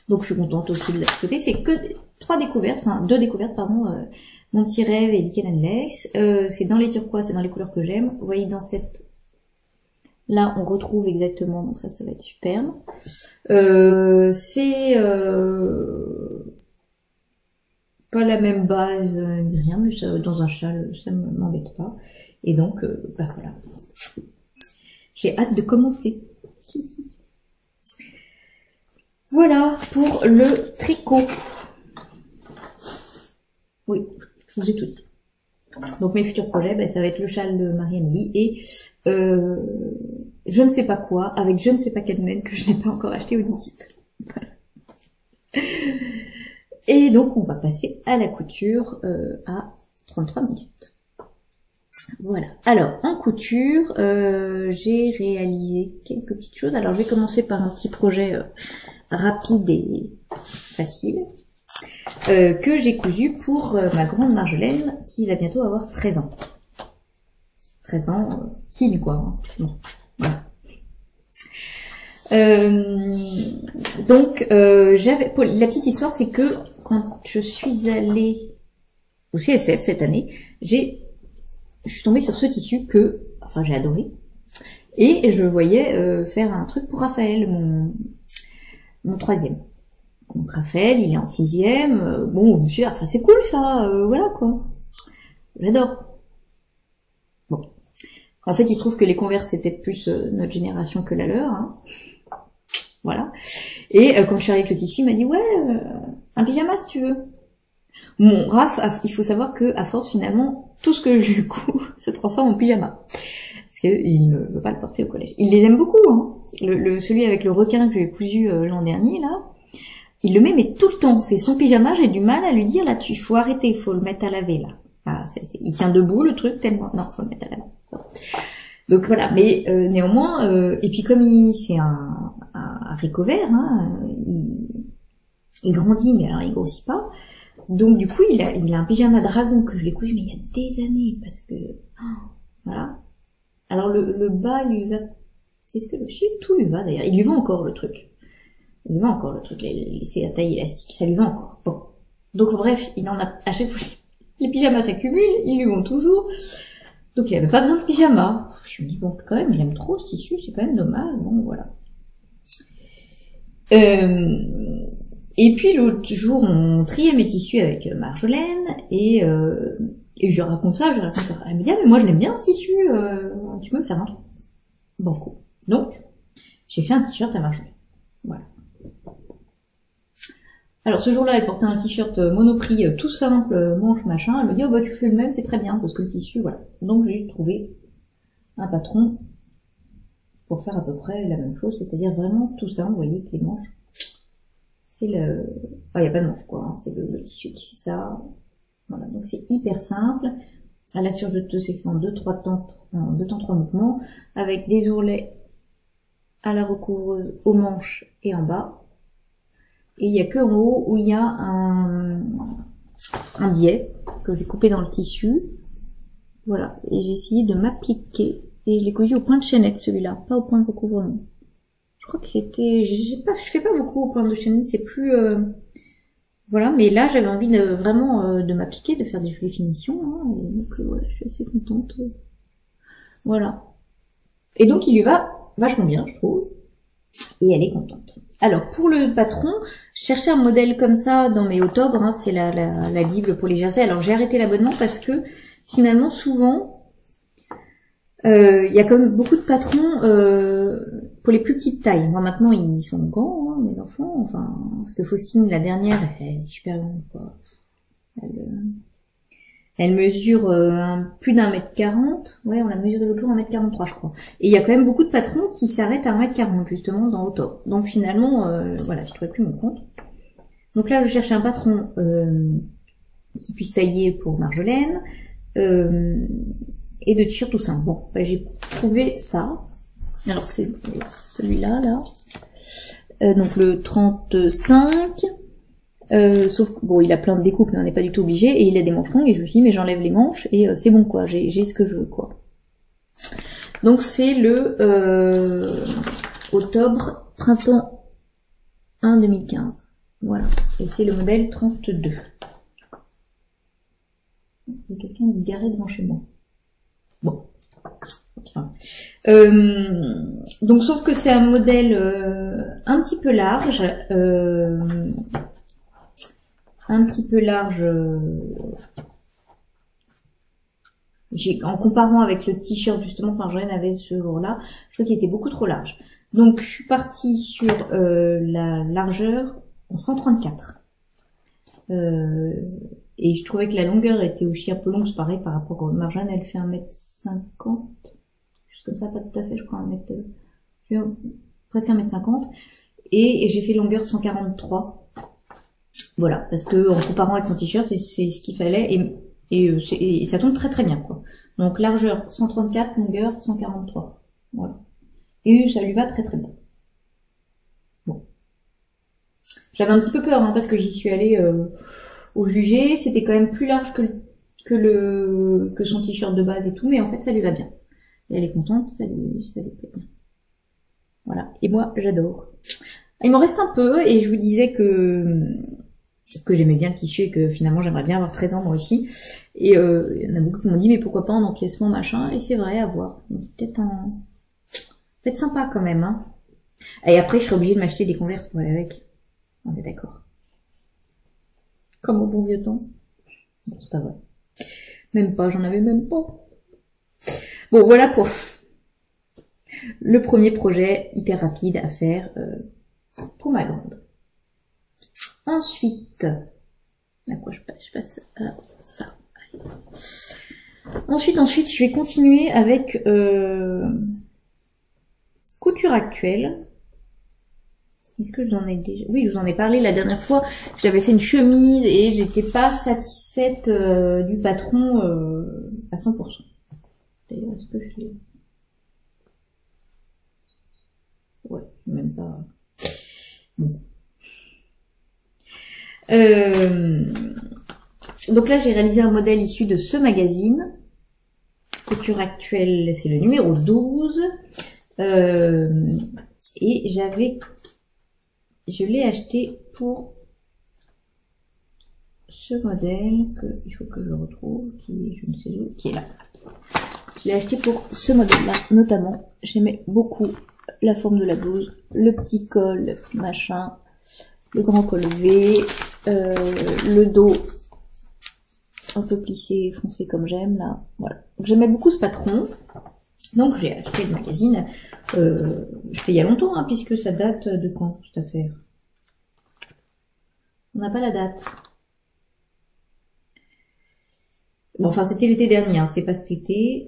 Donc je suis contente aussi de la tricoter. C'est que deux découvertes, pardon. Mon petit rêve et Lichen Endless. C'est dans les turquoises, c'est dans les couleurs que j'aime. Vous voyez, dans cette... Là, on retrouve exactement, donc ça va être superbe. C'est pas la même base, ni rien, mais ça, dans un châle, ça ne m'embête pas. Et donc, bah voilà. J'ai hâte de commencer. Voilà pour le tricot. Oui, je vous ai tout dit. Donc mes futurs projets, bah, ça va être le châle de Marie-Amélie et je ne sais pas quoi, avec je ne sais pas quelle laine que je n'ai pas encore acheté au Nikit. Voilà. Et donc on va passer à la couture à 33 minutes. Voilà. Alors en couture, j'ai réalisé quelques petites choses. Alors je vais commencer par un petit projet rapide et facile. Que j'ai cousu pour ma grande Marjolaine qui va bientôt avoir 13 ans. 13 ans, teen quoi. Hein. Bon, voilà. Donc, la petite histoire, c'est que quand je suis allée au CSF cette année, je suis tombée sur ce tissu que, enfin j'ai adoré, et je voyais faire un truc pour Raphaël, mon troisième. Donc Raphaël, il est en 6e, bon, je me suis dit, enfin c'est cool ça, voilà quoi. J'adore. Bon. En fait, il se trouve que les Converse, c'était plus notre génération que la leur, hein. Voilà. Et quand je suis arrivée avec le tissu, il m'a dit, ouais, un pyjama si tu veux. Bon, Raph, il faut savoir que à force, finalement, tout ce que je lui couds se transforme en pyjama. Parce qu'il ne veut pas le porter au collège. Il les aime beaucoup, hein. Celui avec le requin que je lui ai cousu l'an dernier, là. Il le met mais tout le temps, c'est son pyjama, j'ai du mal à lui dire là, il faut arrêter, il faut le mettre à laver là. Ah, il tient debout le truc tellement, non, faut le mettre à laver. Donc voilà, mais néanmoins, et puis comme c'est un haricot vert, hein, il grandit mais alors il grossit pas. Donc du coup il a un pyjama dragon que je l'ai cousu mais il y a des années parce que voilà. Alors le bas lui va, est-ce que le dessus tout lui va d'ailleurs, il lui va encore le truc. Il lui va encore le truc, c'est à taille élastique, ça lui va encore. Bon. Donc bref, il en a à chaque fois. Les pyjamas s'accumulent, ils lui vont toujours. Donc il avait pas besoin de pyjama. Je me dis bon quand même, je l'aime trop ce tissu, c'est quand même dommage. Bon voilà. Et puis l'autre jour, on triait mes tissus avec Marjolaine et je lui raconte ça, elle me dit ah, mais moi je l'aime bien ce tissu, tu peux me faire un truc. Bon, cool. Donc, j'ai fait un t-shirt à Marjolaine. Voilà. Alors ce jour-là, elle portait un t-shirt Monoprix tout simple, manche machin. Elle me dit oh bah tu fais le même, c'est très bien parce que le tissu, voilà. Donc j'ai trouvé un patron pour faire à peu près la même chose, c'est-à-dire vraiment tout ça. Vous voyez que les manches, c'est le, ah il y a pas de manche quoi, hein, c'est le tissu qui fait ça. Voilà, donc c'est hyper simple. À la surjeteuse, c'est fait en 2-3 temps, 3 mouvements, avec des ourlets à la recouvreuse, aux manches et en bas. Et il y a que en haut où il y a un biais que j'ai coupé dans le tissu. Voilà. Et j'ai essayé de m'appliquer. Et je l'ai cousu au point de chaînette, celui-là, pas au point de recouvrement. Je crois que c'était, je fais pas beaucoup au point de chaînette, c'est plus, voilà. Mais là, j'avais envie de vraiment de m'appliquer, de faire des jolies finitions, hein, et donc voilà, je suis assez contente. Voilà. Et donc il lui va vachement bien, je trouve. Et elle est contente. Alors pour le patron, je cherchais un modèle comme ça dans mes octobre, hein, c'est la Bible pour les jerseys. Alors j'ai arrêté l'abonnement parce que finalement souvent il y a quand même beaucoup de patrons pour les plus petites tailles. Moi maintenant ils sont grands, hein, mes enfants, enfin parce que Faustine la dernière elle est super grande quoi. Elle mesure plus d'1m40. Ouais, on l'a mesuré l'autre jour 1m43 je crois. Et il y a quand même beaucoup de patrons qui s'arrêtent à 1m40 justement dans octobre. Donc finalement, voilà, je trouvais plus mon compte. Donc là, je cherchais un patron qui puisse tailler pour Marjolaine et de t-shirt tout simple. Bon, bah, j'ai trouvé ça. Alors c'est celui-là, là. Donc le 35. Sauf que bon, il a plein de découpes, mais on n'est pas du tout obligé, et il a des manches longues, et je me suis dit, mais j'enlève les manches, et c'est bon quoi, j'ai ce que je veux quoi. Donc c'est le octobre, printemps 1 2015. Voilà. Et c'est le modèle 32. Il y a quelqu'un qui est garé devant chez moi. Bon. Donc sauf que c'est un modèle un petit peu large. En comparant avec le t-shirt justement que Marjolaine avait ce jour-là, je crois qu'il était beaucoup trop large. Donc je suis partie sur la largeur en 134. Et je trouvais que la longueur était aussi un peu longue, c'est pareil par rapport à Marjolaine, elle fait 1m50, juste comme ça, pas tout à fait, je crois, presque 1m50. Et j'ai fait longueur 143. Voilà, parce que en comparant avec son t-shirt, c'est ce qu'il fallait et ça tombe très très bien quoi. Donc largeur 134, longueur 143. Voilà. Et ça lui va très très bien. Bon. J'avais un petit peu peur hein, parce que j'y suis allée au jugé, c'était quand même plus large que son t-shirt de base et tout, mais en fait ça lui va bien. Et elle est contente, ça lui plaît bien. Voilà. Et moi j'adore. Il m'en reste un peu et je vous disais que j'aimais bien le tissu et que finalement j'aimerais bien avoir 13 ans moi aussi. Et il y en a beaucoup qui m'ont dit mais pourquoi pas en encaissement machin, et c'est vrai à voir. Peut-être peut-être sympa quand même hein. Et après je serais obligée de m'acheter des Converse pour aller avec. On est d'accord. Comme au bon vieux temps. Non, c'est pas vrai. Même pas, j'en avais même pas. Bon voilà pour le premier projet hyper rapide à faire pour ma grande. Ensuite, à quoi je passe à ça. Allez. Ensuite, je vais continuer avec couture actuelle. Est-ce que je vous en ai déjà... Oui, je vous en ai parlé la dernière fois. J'avais fait une chemise et j'étais pas satisfaite du patron à 100%. D'ailleurs, est-ce que je l'ai... Ouais, même pas... Bon. Donc là j'ai réalisé un modèle issu de ce magazine couture actuelle, c'est le numéro 12 et je l'ai acheté pour ce modèle que il faut que je retrouve, qui je ne sais où, qui est là. Je l'ai acheté pour ce modèle là notamment. J'aimais beaucoup la forme de la blouse, le petit col machin. le grand col V, le dos un peu plissé, foncé comme j'aime là. Voilà. J'aimais beaucoup ce patron, donc j'ai acheté le magazine. C'était il y a longtemps, hein, puisque ça date de quand cette affaire? On n'a pas la date. Bon, enfin c'était l'été dernier, hein, c'était pas cet été.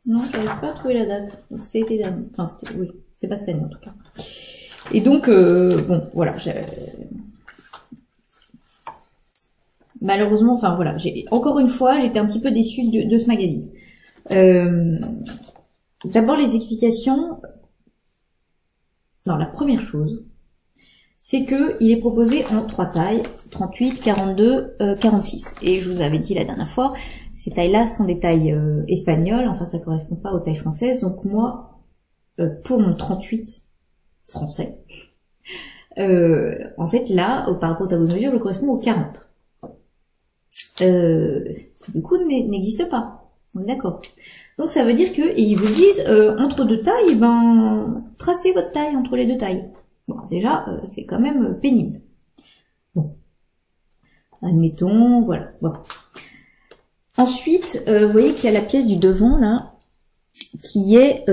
Non, j'arrive pas à trouver la date. Donc c'était l'été dernier. Enfin, oui, c'était pas cette année en tout cas. Et donc, bon, voilà. Malheureusement, enfin voilà, encore une fois, j'étais un petit peu déçue de ce magazine. D'abord les explications. Non, la première chose, c'est que il est proposé en 3 tailles, 38, 42, 46. Et je vous avais dit la dernière fois, ces tailles-là sont des tailles espagnoles, enfin ça correspond pas aux tailles françaises. Donc moi, pour mon 38 français, en fait là, par rapport au tableau de mesure, je correspond au 40. Qui du coup n'existe pas. On est d'accord. Donc ça veut dire que, et ils vous disent, entre 2 tailles, ben, tracez votre taille entre les 2 tailles. Bon, déjà, c'est quand même pénible. Bon. Admettons, voilà. Bon. Ensuite, vous voyez qu'il y a la pièce du devant, là, qui est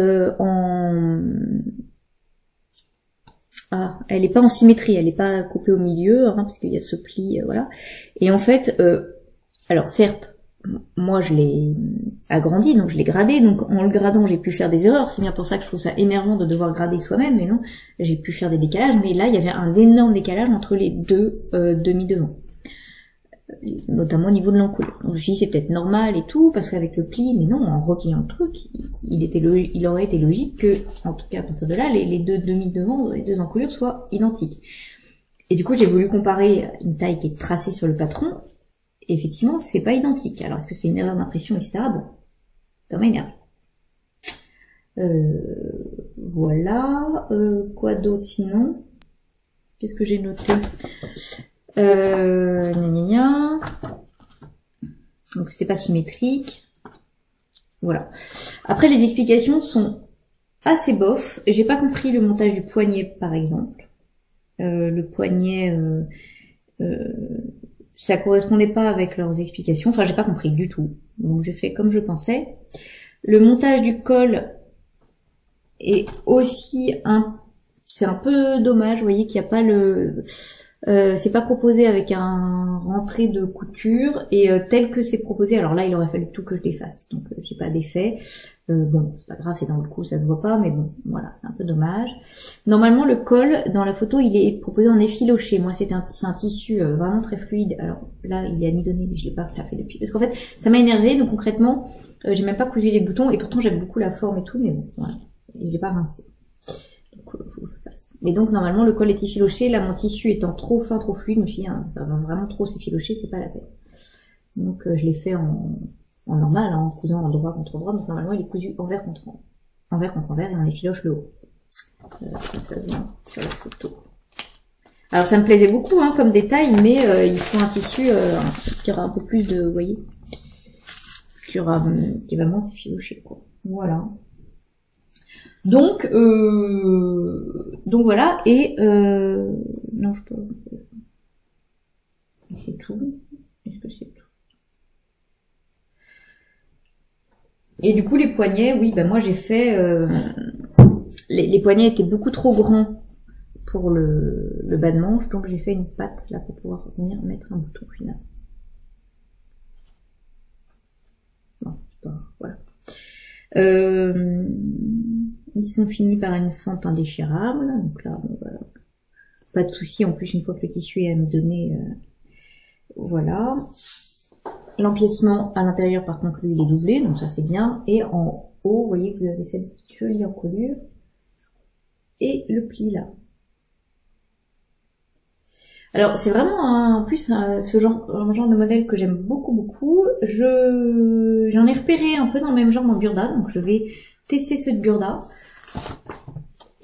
Ah, elle est pas en symétrie, elle est pas coupée au milieu, hein, parce qu'il y a ce pli, voilà. Et en fait, alors certes, moi je l'ai agrandi, donc je l'ai gradé, donc en le gradant j'ai pu faire des erreurs, c'est bien pour ça que je trouve ça énervant de devoir grader soi-même, mais non, j'ai pu faire des décalages, mais là il y avait un énorme décalage entre les 2 demi-devants, notamment au niveau de l'encolure. Donc je me suis dit c'est peut-être normal et tout, parce qu'avec le pli, mais non, en repliant le truc, il aurait été logique que, en tout cas à partir de là, les 2 demi-devants, les 2 encolures soient identiques. Et du coup j'ai voulu comparer une taille qui est tracée sur le patron. Effectivement, c'est pas identique. Alors, est-ce que c'est une erreur d'impression, etc. Bon, ça m'énerve. Voilà. Quoi d'autre sinon? Qu'est-ce que j'ai noté? Gna gna gna. Donc, c'était pas symétrique. Voilà. Après, les explications sont assez bof. J'ai pas compris le montage du poignet, par exemple. Le poignet... ça correspondait pas avec leurs explications, enfin j'ai pas compris du tout, donc j'ai fait comme je pensais. Le montage du col est aussi c'est un peu dommage, vous voyez qu'il n'y a pas c'est pas proposé avec un rentré de couture, et tel que c'est proposé, alors là il aurait fallu tout que je l'efface, donc j'ai pas d'effet. Bon, c'est pas grave, c'est dans le cou, ça se voit pas, mais bon, voilà, c'est un peu dommage. Normalement, le col, dans la photo, il est proposé en effiloché. Moi, c'est un tissu vraiment très fluide. Alors là, il y a mis donné, mais je l'ai pas fait depuis. Parce qu'en fait, ça m'a énervé, donc concrètement, j'ai même pas cousu les boutons, et pourtant j'aime beaucoup la forme et tout, mais bon, voilà. Et je l'ai pas rincé. Donc, faut que je fasse. Mais donc, normalement, le col est effiloché. Là, mon tissu étant trop fin, trop fluide, je me suis dit, hein, ça va vraiment trop s'effilocher, c'est pas la peine. Donc, je l'ai fait en normal, hein, en cousant endroit contre endroit, donc normalement il est cousu envers contre envers et on effiloche le haut. Ça se voit sur la photo. Alors ça me plaisait beaucoup hein, comme détail, mais il faut un tissu qui aura un peu plus de, vous voyez, qui va vraiment s'effilocher quoi. Voilà. Donc voilà, et non je peux. C'est tout. Est-ce que c'est tout? Et du coup les poignets, oui, ben moi j'ai fait les poignets étaient beaucoup trop grands pour le bas de manche, donc j'ai fait une patte là pour pouvoir venir mettre un bouton final. Non, c'est pas, voilà. Ils sont finis par une fente indéchirable, donc là bon, voilà. Pas de souci, en plus une fois que le tissu est à me donner, voilà. L'empiècement à l'intérieur, par contre, lui, il est doublé, donc ça c'est bien. Et en haut, vous voyez que vous avez cette jolie encolure. Et le pli là. Alors, c'est vraiment, en plus, ce genre de modèle que j'aime beaucoup, beaucoup. J'en ai repéré un peu dans le même genre dans Burda, donc je vais tester ceux de Burda.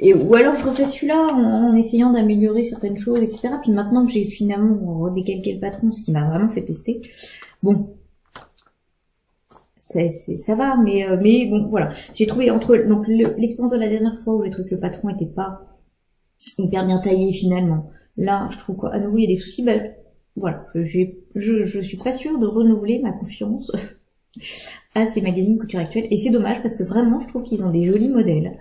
Ou alors je refais celui-là en essayant d'améliorer certaines choses, etc. Puis maintenant que j'ai finalement redécalqué le patron, ce qui m'a vraiment fait tester, bon, ça va, mais bon, voilà. J'ai trouvé entre donc l'expérience de la dernière fois où j'ai trouvé que le patron était pas hyper bien taillé finalement. Là, je trouve qu'à nouveau il y a des soucis. Ben voilà, je suis pas sûre de renouveler ma confiance à ces magazines couture actuelle, et c'est dommage parce que vraiment je trouve qu'ils ont des jolis modèles.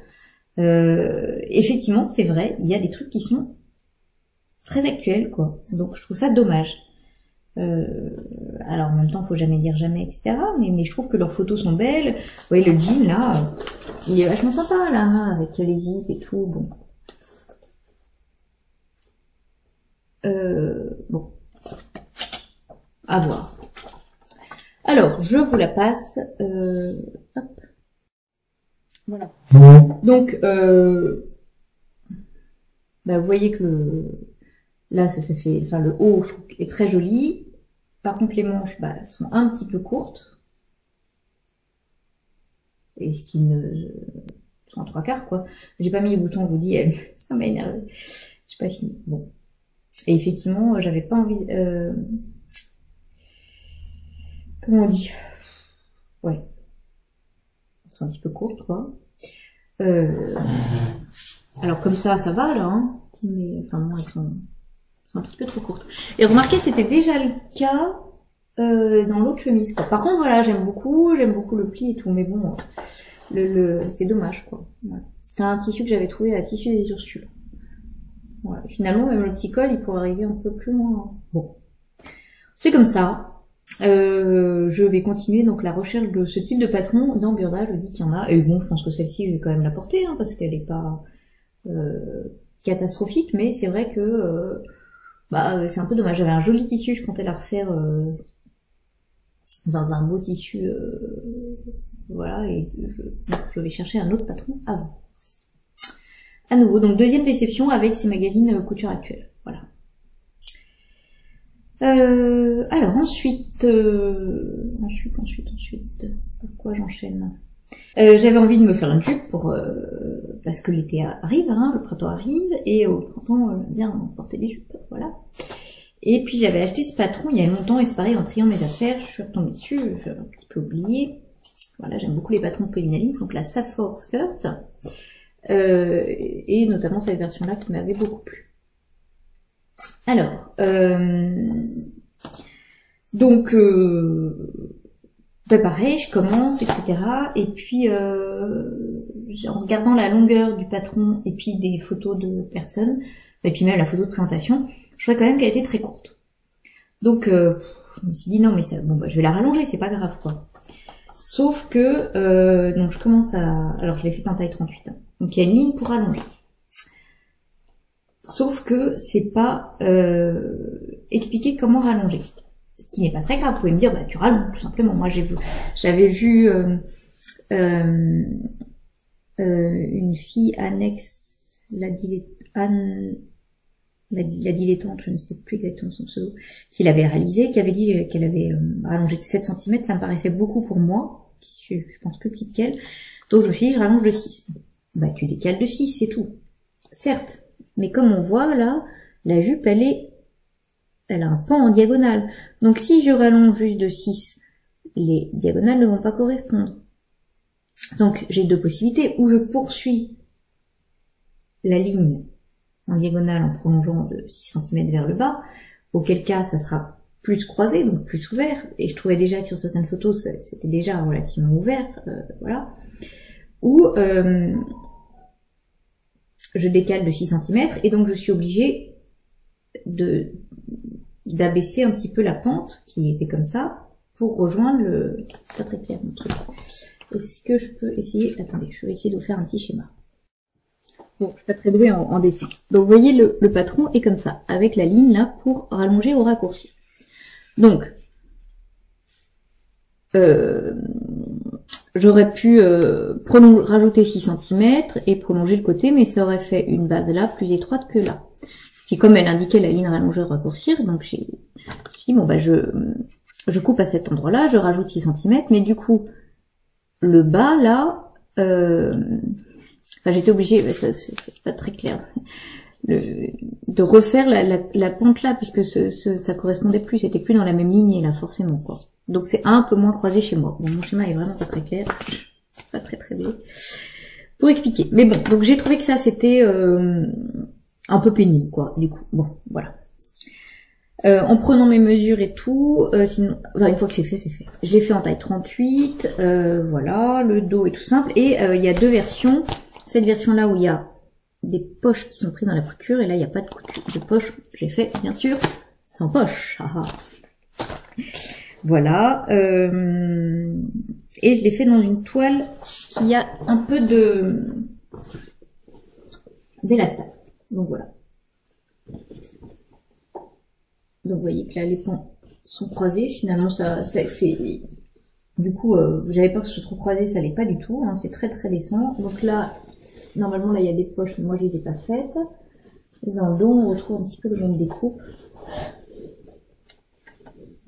Effectivement, c'est vrai, il y a des trucs qui sont très actuels, quoi. Donc je trouve ça dommage. Alors en même temps, faut jamais dire jamais, etc. Mais je trouve que leurs photos sont belles. Vous voyez le jean là, il est vachement sympa là, avec les zips et tout. Bon, bon, à voir. Alors, je vous la passe. Hop. Voilà. Donc, bah, vous voyez que là, ça fait, enfin, le haut, je trouve, est très joli. Par contre, les manches, bah, sont un petit peu courtes. Et ce qui ne sont en 3/4, quoi. J'ai pas mis les boutons, je vous dis, ça m'a énervé. J'ai pas fini. Bon. Et effectivement, j'avais pas envie, comment on dit? Ouais. Elles sont un petit peu courtes, quoi. Alors comme ça va, là, hein. Mais, enfin, moi, elles sont un petit peu trop courtes. Et remarquez, c'était déjà le cas dans l'autre chemise, quoi. Par contre, voilà, j'aime beaucoup le pli et tout, mais bon, c'est dommage, quoi. Voilà. C'était un tissu que j'avais trouvé à Tissu des Ursules. Voilà. Finalement, même le petit col, il pourrait arriver un peu plus loin. Bon, c'est comme ça. Je vais continuer donc la recherche de ce type de patron dans Burda. Je dis qu'il y en a. Et bon, je pense que celle-ci, je vais quand même la porter, hein, parce qu'elle est pas catastrophique, mais c'est vrai que bah, c'est un peu dommage. J'avais un joli tissu, je comptais la refaire dans un beau tissu, voilà, et je vais chercher un autre patron avant. À nouveau, donc deuxième déception avec ces magazines couture actuelle. Voilà. Alors ensuite, pourquoi j'enchaîne? J'avais envie de me faire une jupe pour parce que l'été arrive, hein, le printemps arrive, et au printemps, j'aime bien porter des jupes, voilà. Et puis j'avais acheté ce patron il y a longtemps, et c'est pareil, en triant mes affaires, je suis retombée dessus, j'avais un petit peu oublié. Voilà, j'aime beaucoup les patrons de Polinalis, donc la Saphore Skirt, et notamment cette version-là qui m'avait beaucoup plu. Alors, donc, ben pareil, je commence, etc. Et puis, en regardant la longueur du patron et puis des photos de personnes, et puis même la photo de présentation, je trouvais quand même qu'elle était très courte. Donc, je me suis dit non, mais ça, bon, bah, je vais la rallonger, c'est pas grave, quoi. Sauf que, donc je commence à, alors je l'ai fait en taille 38, hein. Donc il y a une ligne pour rallonger. Sauf que c'est pas expliqué comment rallonger. Ce qui n'est pas très grave. Vous pouvez me dire, bah tu rallonges tout simplement. Moi j'avais vu une fille annexe, la dilettante, je ne sais plus exactement son pseudo, qui l'avait réalisé, qui avait dit qu'elle avait rallongé de 7 cm. Ça me paraissait beaucoup pour moi, qui suis, je pense, plus petite qu'elle. Donc je me suis dit, je rallonge de 6. Bah tu décales de 6, c'est tout. Certes. Mais comme on voit là, la jupe, elle a un pan en diagonale. Donc si je rallonge juste de 6, les diagonales ne vont pas correspondre. Donc j'ai deux possibilités. Ou je poursuis la ligne en diagonale en prolongeant de 6 cm vers le bas, auquel cas ça sera plus croisé, donc plus ouvert. Et je trouvais déjà que sur certaines photos, c'était déjà relativement ouvert. Voilà. Ou je décale de 6 cm et donc je suis obligée d'abaisser un petit peu la pente qui était comme ça pour rejoindre le... C'est pas très clair mon truc. Est-ce que je peux essayer... Attendez, je vais essayer de vous faire un petit schéma. Bon, je suis pas très douée en dessin. Donc vous voyez le patron est comme ça, avec la ligne là pour rallonger ou raccourcir. Donc j'aurais pu rajouter 6 cm et prolonger le côté, mais ça aurait fait une base là plus étroite que là. Puis comme elle indiquait la ligne rallonger raccourcir, donc j'ai dit bon bah je coupe à cet endroit-là, je rajoute 6 cm, mais du coup le bas là, enfin, j'étais obligée, c'est pas très clair, de refaire la pente là, puisque ça correspondait plus, c'était plus dans la même lignée là forcément quoi. Donc c'est un peu moins croisé chez moi. Bon, mon schéma est vraiment pas très clair. Pas très bien. Pour expliquer. Mais bon, donc j'ai trouvé que ça c'était un peu pénible, quoi, du coup. Bon, voilà. En prenant mes mesures et tout, sinon, enfin, une fois que c'est fait, c'est fait. Je l'ai fait en taille 38, voilà, le dos est tout simple. Et il y a deux versions. Cette version-là où il y a des poches qui sont prises dans la couture, et là il n'y a pas de poche. J'ai fait, bien sûr, sans poche. Ah, ah. Voilà. Et je l'ai fait dans une toile qui a un peu d'élastane. Donc voilà. Donc vous voyez que là les pans sont croisés. Finalement c'est du coup j'avais peur que ce soit trop croisé, ça l'est pas du tout. Hein, c'est très décent. Donc là normalement là il y a des poches, mais moi je les ai pas faites. Et dans le dos on retrouve un petit peu le même découpe.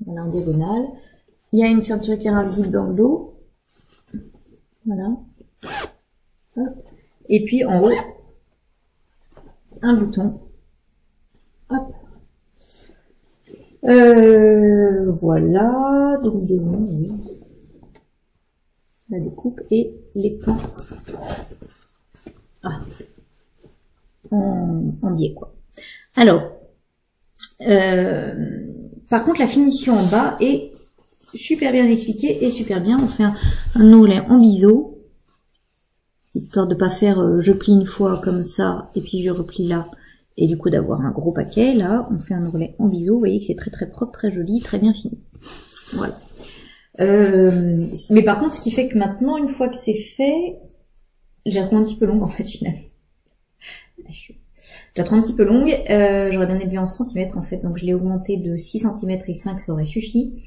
Voilà, en diagonale. Il y a une fermeture éclair invisible dans le dos. Voilà. Hop. Et puis en haut, un bouton. Hop. Voilà. Donc devant, oui. La découpe et les plans. Ah. En biais, quoi. Alors. Par contre, la finition en bas est super bien expliquée et super bien. On fait un ourlet en biseau, histoire de pas faire je plie une fois comme ça et puis je replie là, et du coup d'avoir un gros paquet. Là, on fait un ourlet en biseau. Vous voyez que c'est très propre, très joli, très bien fini. Voilà. Mais par contre, ce qui fait que maintenant, une fois que c'est fait, j'ai la trouve un petit peu longue en fait finalement. Je la trouve un petit peu longue, j'aurais bien aimé en centimètres en fait, donc je l'ai augmenté de 6 cm et 5, ça aurait suffi.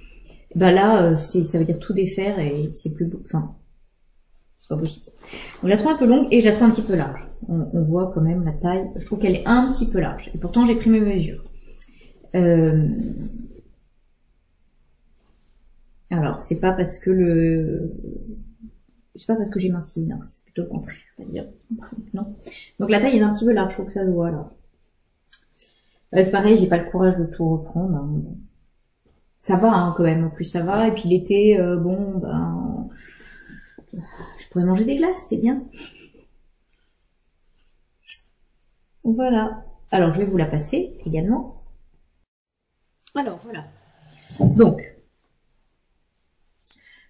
Bah là, ça veut dire tout défaire et c'est plus beau, enfin, c'est pas possible. Donc je la trouve un peu longue et je la trouve un petit peu large. On voit quand même la taille, je trouve qu'elle est un petit peu large, et pourtant j'ai pris mes mesures. Alors, c'est pas parce que j'ai minci, non, c'est plutôt le contraire, c'est-à-dire, non. Donc la taille est un petit peu large, je trouve que ça se voit, là. C'est pareil, j'ai pas le courage de tout reprendre, hein. Ça va, hein, quand même, en plus ça va, et puis l'été, bon, ben, je pourrais manger des glaces, c'est bien. Voilà. Alors, je vais vous la passer, également. Alors, voilà. Donc,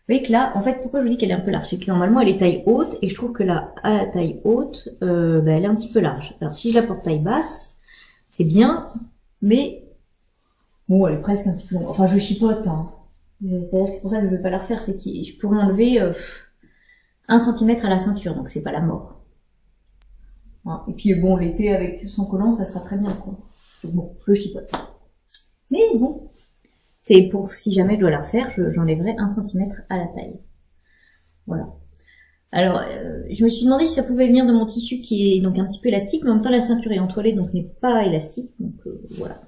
vous voyez que là, en fait, pourquoi je vous dis qu'elle est un peu large, c'est que normalement elle est taille haute, et je trouve que là, à la taille haute, elle est un petit peu large. Alors si je la porte taille basse, c'est bien, mais bon, elle est presque un petit peu longue. Enfin, je chipote, hein. C'est-à-dire que c'est pour ça que je ne vais pas la refaire, c'est que je pourrais enlever 1 cm à la ceinture, donc c'est pas la mort. Hein. Et puis bon, l'été avec son collant, ça sera très bien, quoi. Donc bon, je chipote. Mais bon. C'est pour si jamais je dois la refaire, j'enlèverai 1 cm à la taille. Voilà. Alors, je me suis demandé si ça pouvait venir de mon tissu qui est donc un petit peu élastique, mais en même temps la ceinture est entoilée, donc n'est pas élastique. Donc voilà.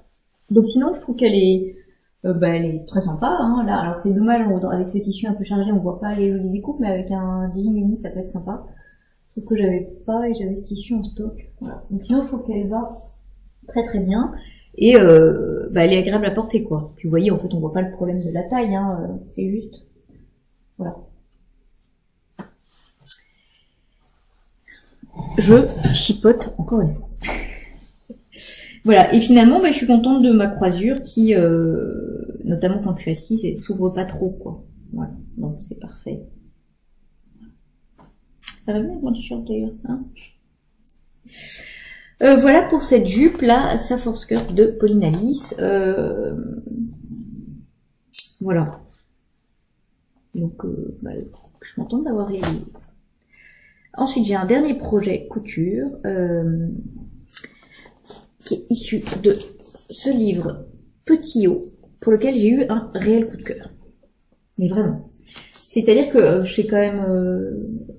Donc sinon, je trouve qu'elle est, elle est très sympa. Hein, là, alors c'est dommage, avec ce tissu un peu chargé, on voit pas les jolies découpes, mais avec un jean uni, ça peut être sympa. Sauf que j'avais pas et j'avais ce tissu en stock. Voilà. Donc sinon, je trouve qu'elle va très bien. Et elle est agréable à porter, quoi. Puis vous voyez, en fait, on voit pas le problème de la taille, hein, c'est juste. Voilà. Je chipote encore une fois. Voilà, et finalement, je suis contente de ma croisure qui, notamment quand je suis assise, elle s'ouvre pas trop, quoi. Voilà, donc c'est parfait. Ça va bien avec mon t-shirt d'ailleurs, hein. Voilà pour cette jupe là, sa force skirt de Pauline Alice. Voilà. Donc, je suis contente d'avoir réalisé. Ensuite, j'ai un dernier projet couture qui est issu de ce livre Petit haut, pour lequel j'ai eu un réel coup de cœur. Mais vraiment. C'est-à-dire que c'est quand même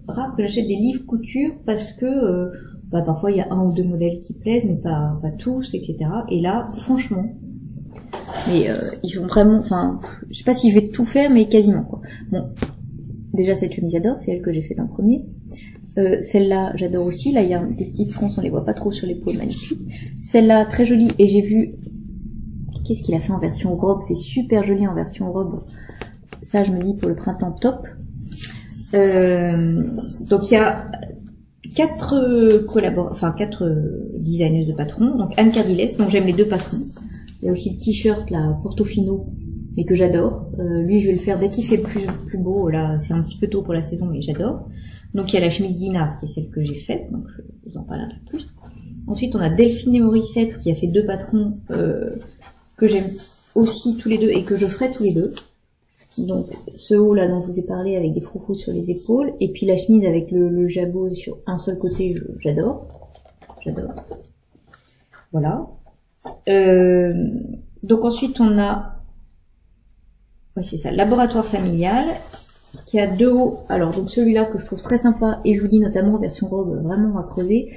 rare que j'achète des livres couture parce que parfois il y a 1 ou 2 modèles qui plaisent, mais pas tous, etc. Et là, franchement, mais ils sont vraiment, enfin, je sais pas si je vais tout faire, mais quasiment, quoi. Bon, déjà cette chemise j'adore, c'est elle que j'ai faite en premier. Celle-là, j'adore aussi. Là, il y a des petites fronces, on les voit pas trop sur l'épaule, magnifique. Celle-là, très jolie. Et j'ai vu, qu'est-ce qu'il a fait en version robe? C'est super joli en version robe. Ça, je me dis pour le printemps top. Donc il y a 4 designers de patrons. Donc Anne Cardilès, dont j'aime les 2 patrons. Il y a aussi le t-shirt là, Portofino, mais que j'adore. Lui, je vais le faire dès qu'il fait plus beau. Là, c'est un petit peu tôt pour la saison, mais j'adore. Donc il y a la chemise Dinard, qui est celle que j'ai faite. Donc je vous en parle un peu plus. Ensuite, on a Delphine et Morissette, qui a fait 2 patrons que j'aime aussi tous les 2 et que je ferai tous les 2. Donc ce haut là dont je vous ai parlé avec des froufrous sur les épaules, et puis la chemise avec le jabot sur un seul côté, j'adore. Voilà. Donc ensuite on a, ouais, c'est ça, laboratoire familial, qui a 2 hauts. Alors donc celui-là que je trouve très sympa, et je vous dis notamment en version robe, vraiment à creuser.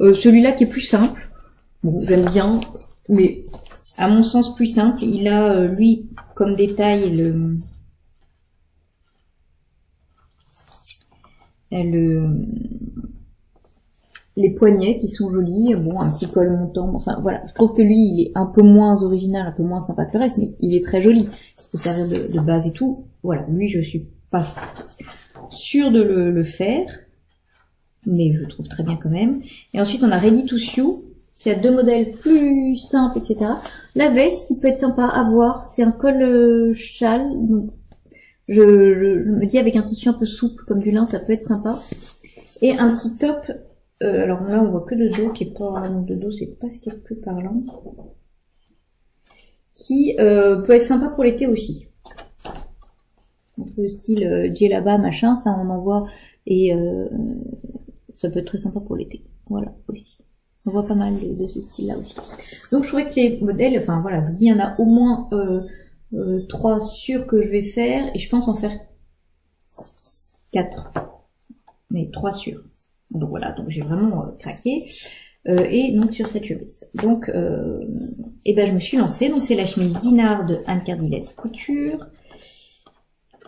Celui-là qui est plus simple, bon j'aime bien, mais à mon sens plus simple. Il a lui comme détail les poignets qui sont jolis, bon un petit col montant, enfin voilà, je trouve que lui il est un peu moins original, un peu moins sympa que le reste, mais il est très joli, il peut servir de base et tout. Voilà, lui je suis pas sûre de le faire, mais je trouve très bien quand même. Et ensuite on a Ready to Sew, qui a 2 modèles plus simples, etc. La veste qui peut être sympa à voir, c'est un col châle, donc je me dis avec un tissu un peu souple comme du lin, ça peut être sympa. Et un petit top, alors là on voit que le dos qui est pas, donc le dos c'est pas ce qui est le plus parlant, qui peut être sympa pour l'été aussi. Donc le style djellaba machin, ça on en voit, et ça peut être très sympa pour l'été. Voilà aussi. On voit pas mal de ce style là aussi. Donc je trouvais que les modèles, enfin voilà, je vous dis il y en a au moins 3 sûrs que je vais faire, et je pense en faire 4, mais 3 sûrs. Donc voilà, donc j'ai vraiment craqué. Et donc sur cette chemise. Donc et ben je me suis lancée. Donc c'est la chemise Dinard de Anne Cardilès Couture.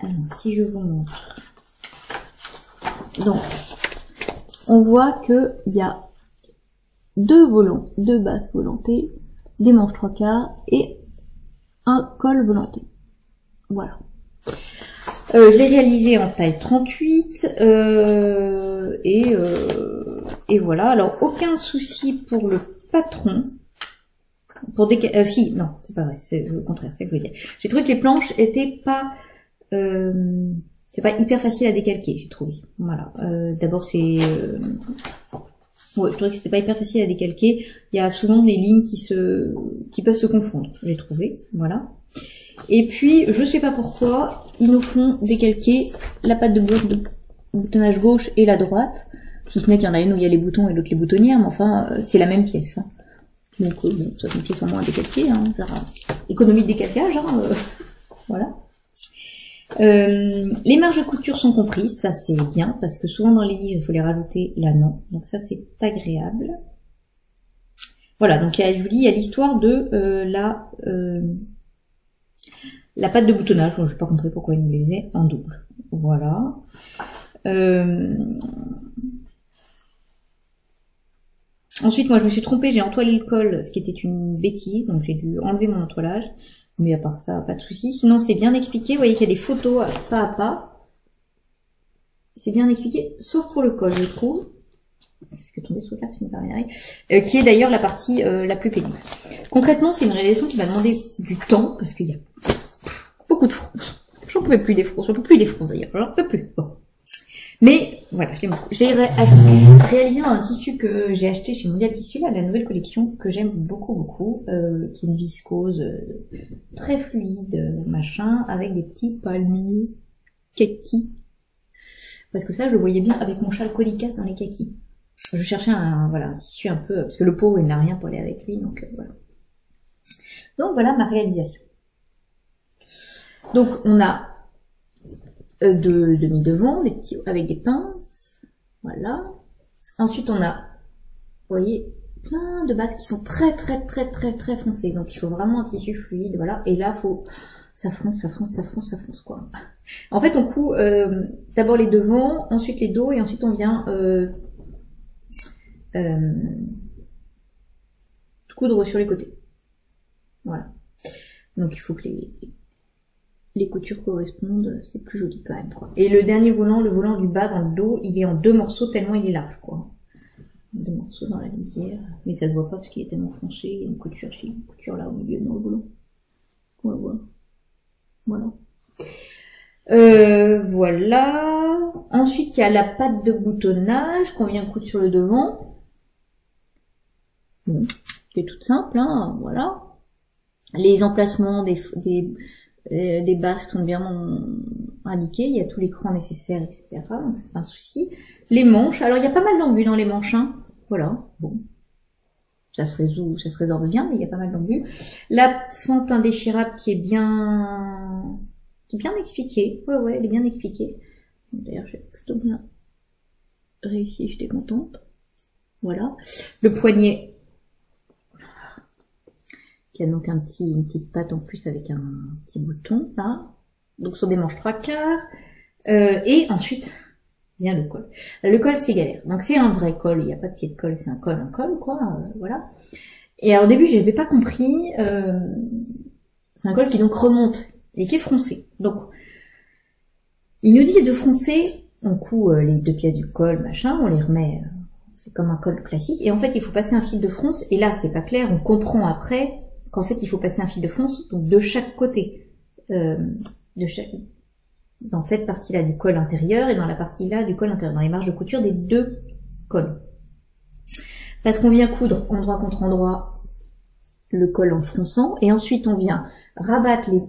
Alors si je vous montre. Donc on voit que il y a 2 volants, 2 basses volantées, des manches 3/4 et un col volanté. Voilà. Je l'ai réalisé en taille 38 et voilà. Alors aucun souci pour le patron. Pour si, non, c'est pas vrai, c'est le contraire, c'est ce que je veux dire. J'ai trouvé que les planches étaient pas c'est pas hyper facile à décalquer, j'ai trouvé. Voilà. D'abord c'est ouais, je trouvais que c'était pas hyper facile à décalquer. Il y a souvent des lignes qui peuvent se confondre, j'ai trouvé. Voilà. Et puis, je sais pas pourquoi, ils nous font décalquer la patte de boutonnage gauche et la droite. Si ce n'est qu'il y en a une où il y a les boutons et l'autre les boutonnières, mais enfin, c'est la même pièce. Hein. Donc, bon, ça fait une pièce en moins à décalquer, hein, genre, économie de décalcage, hein, voilà. Les marges de couture sont comprises, ça c'est bien, parce que souvent dans les livres, il faut les rajouter, là non. Donc ça c'est agréable. Voilà, donc je vous dis, il y a l'histoire de la patte de boutonnage. Je n'ai pas compris pourquoi ils nous les faisaient en double. Voilà. Ensuite, moi je me suis trompée, j'ai entoilé le col, ce qui était une bêtise, donc j'ai dû enlever mon entoilage. Mais à part ça, pas de souci. Sinon, c'est bien expliqué. Vous voyez qu'il y a des photos pas à pas. C'est bien expliqué, sauf pour le col, je trouve. Je vais tomber sous le carte, c'est une qui est d'ailleurs la partie la plus pénible. Concrètement, c'est une réalisation qui va demander du temps, parce qu'il y a beaucoup de fronces. J'en pouvais plus des fronces, j'en peux plus des fronces d'ailleurs, j'en peux plus. Bon. Mais voilà, je l'ai réalisé dans un tissu que j'ai acheté chez Mondial Tissu, là, la nouvelle collection que j'aime beaucoup, qui est une viscose très fluide, machin, avec des petits palmiers kaki. Parce que ça, je le voyais bien avec mon châle colicasse dans les kakis. Je cherchais un tissu un peu, parce que le pauvre, il n'a rien pour aller avec lui, donc voilà. Donc voilà ma réalisation. Donc on a de demi-devant, avec des pinces, voilà. Ensuite on a, vous voyez, plein de bases qui sont très foncées, donc il faut vraiment un tissu fluide, voilà. Et là ça fronce quoi. En fait on coud d'abord les devants, ensuite les dos, et ensuite on vient coudre sur les côtés. Voilà. Donc il faut que les coutures correspondent, c'est plus joli quand même, quoi. Et le dernier volant, le volant du bas dans le dos, il est en 2 morceaux tellement il est large, quoi. 2 morceaux dans la lisière, mais ça se voit pas parce qu'il est tellement foncé, il y a une couture ici, une couture là au milieu dans le volant. On va voir. Voilà. Voilà. Ensuite, il y a la patte de boutonnage qu'on vient coudre sur le devant. Bon, c'est tout simple, hein, voilà. Les emplacements des bases sont bien indiqués, il y a tout l'écran nécessaire, etc. Donc ça c'est pas un souci. Les manches, alors il y a pas mal d'embus dans les manches, hein. Voilà, bon. Ça se résorbe bien, mais il y a pas mal d'embus. La fente indéchirable qui est bien expliquée. Ouais, elle est bien expliquée. D'ailleurs, j'ai plutôt bien réussi, j'étais contente. Voilà. Le poignet, qui a donc une petite patte en plus avec un petit bouton, là. Donc sur des manches 3/4. Et ensuite, vient le col. Le col, c'est galère. Donc c'est un vrai col, il n'y a pas de pied de col, c'est un col, quoi, voilà. Et alors au début, j'avais pas compris, c'est un col qui donc remonte et qui est froncé. Donc, ils nous disent de froncer, on coud les 2 pièces du col, machin, on les remet, c'est comme un col classique, et en fait, il faut passer un fil de fronce, et là, c'est pas clair, on comprend après qu'en fait, il faut passer un fil de fronce, donc de chaque côté, dans cette partie-là du col intérieur, et dans la partie-là du col intérieur, dans les marges de couture des 2 cols. Parce qu'on vient coudre endroit contre endroit le col en fronçant, et ensuite on vient rabattre les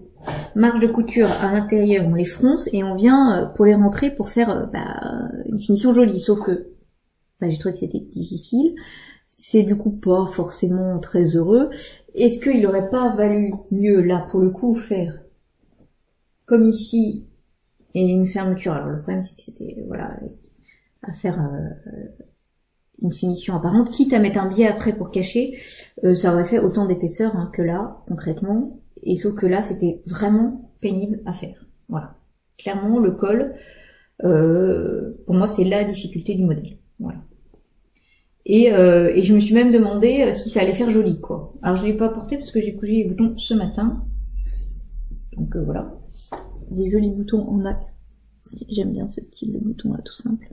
marges de couture à l'intérieur, on les fronce, et on vient pour les rentrer pour faire une finition jolie, sauf que j'ai trouvé que c'était difficile, c'est du coup pas forcément très heureux. Est-ce qu'il aurait pas valu mieux, là, pour le coup, faire comme ici, et une fermeture, alors le problème c'est que c'était, voilà, à faire une finition apparente, quitte à mettre un biais après pour cacher, ça aurait fait autant d'épaisseur hein, que là, concrètement, et sauf que là, c'était vraiment pénible à faire. Voilà. Clairement, le col, pour moi, c'est la difficulté du modèle. Voilà. Et je me suis même demandé si ça allait faire joli, quoi. Alors, je l'ai pas apporté parce que j'ai cousu les boutons ce matin. Donc, voilà. Des jolis boutons en lac. J'aime bien ce style de bouton là, tout simple.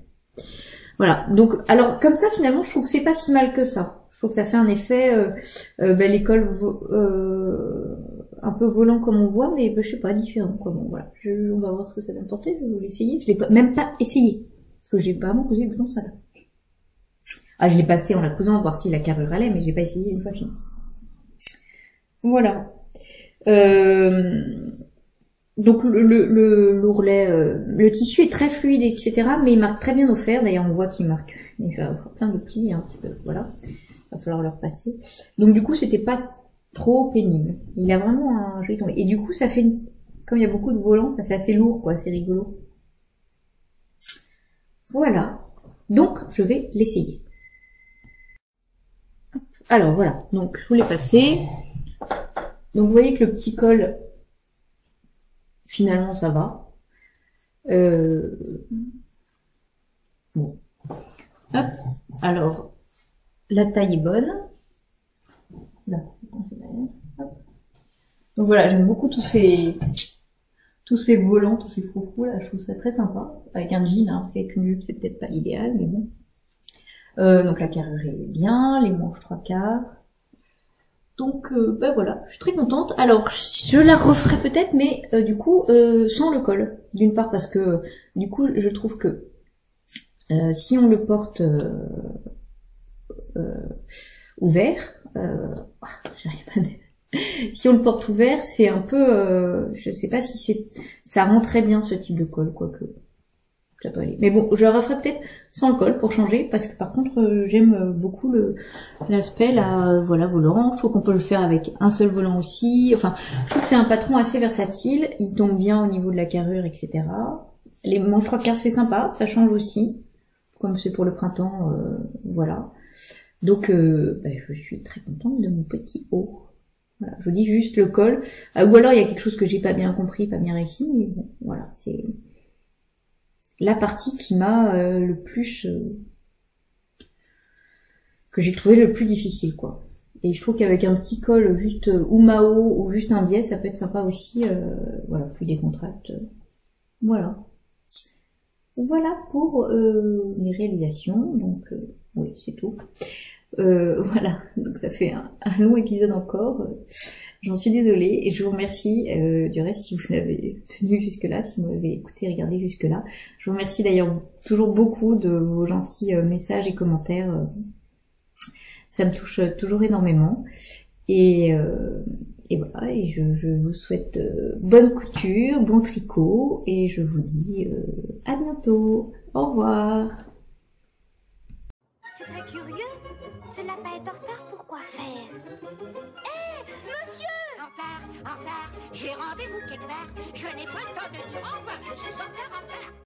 Voilà. Donc, alors, comme ça, finalement, je trouve que c'est pas si mal que ça. Je trouve que ça fait un effet, l'école un peu volant comme on voit, mais je sais pas, différent, quoi. Bon, voilà. On va voir ce que ça va me porter. Je vais l'essayer. Je l'ai même pas essayé. Parce que j'ai vraiment cousu les boutons ce matin. Ah, je l'ai passé en la cousant, voir si la carrure allait, mais j'ai pas essayé une fois fini. Voilà. Donc l'ourlet, le tissu est très fluide, etc. Mais il marque très bien au fer. D'ailleurs, on voit qu'il marque, il fait plein de plis, hein, parce que voilà, va falloir le repasser. Donc du coup, c'était pas trop pénible. Il a vraiment un joli tombé. Et du coup, ça fait, comme il y a beaucoup de volants, ça fait assez lourd, quoi. C'est rigolo. Voilà. Donc, je vais l'essayer. Alors voilà. Donc, je vous l'ai passé. Donc, vous voyez que le petit col, finalement, ça va. Bon. Hop. Alors, la taille est bonne. Là. Hop. Donc voilà, j'aime beaucoup tous ces volants, tous ces froufrous là. Je trouve ça très sympa. Avec un jean, hein, parce qu'avec une jupe, c'est peut-être pas idéal, mais bon. Donc la carrure est bien, les manches 3/4. Donc voilà, je suis très contente. Alors je la referai peut-être, mais du coup sans le col. D'une part parce que du coup je trouve que si on le porte ouvert, j'arrive pas à... si on le porte ouvert, c'est un peu, je sais pas si ça rend très bien ce type de col, quoique ça peut aller. Mais bon, je la referai peut-être sans le col pour changer, parce que par contre j'aime beaucoup l'aspect là, voilà, volant. Je trouve qu'on peut le faire avec un seul volant aussi. Enfin, je trouve que c'est un patron assez versatile. Il tombe bien au niveau de la carrure, etc. Les manches 3/4 c'est sympa, ça change aussi, comme c'est pour le printemps, voilà. Donc je suis très contente de mon petit haut. Voilà, je vous dis juste le col. Ou alors il y a quelque chose que j'ai pas bien compris, pas bien réussi, mais bon, voilà, c'est la partie qui m'a le plus que j'ai trouvé le plus difficile, quoi. Et je trouve qu'avec un petit col juste ou Mao ou juste un biais, ça peut être sympa aussi. Voilà, plus décontracte. Voilà. Voilà pour mes réalisations. Donc oui, c'est tout. Voilà, donc ça fait un long épisode encore. J'en suis désolée et je vous remercie du reste si vous avez tenu jusque-là, si vous m'avez écouté, regardé jusque-là. Je vous remercie d'ailleurs toujours beaucoup de vos gentils messages et commentaires. Ça me touche toujours énormément. Et voilà, et je vous souhaite bonne couture, bon tricot, et je vous dis à bientôt. Au revoir. C'est très curieux. Ce lapin est en retard pour quoi faire? Hé, monsieur! En retard, j'ai rendez-vous quelque part. Je n'ai pas le temps de dire au revoir, je suis en retard.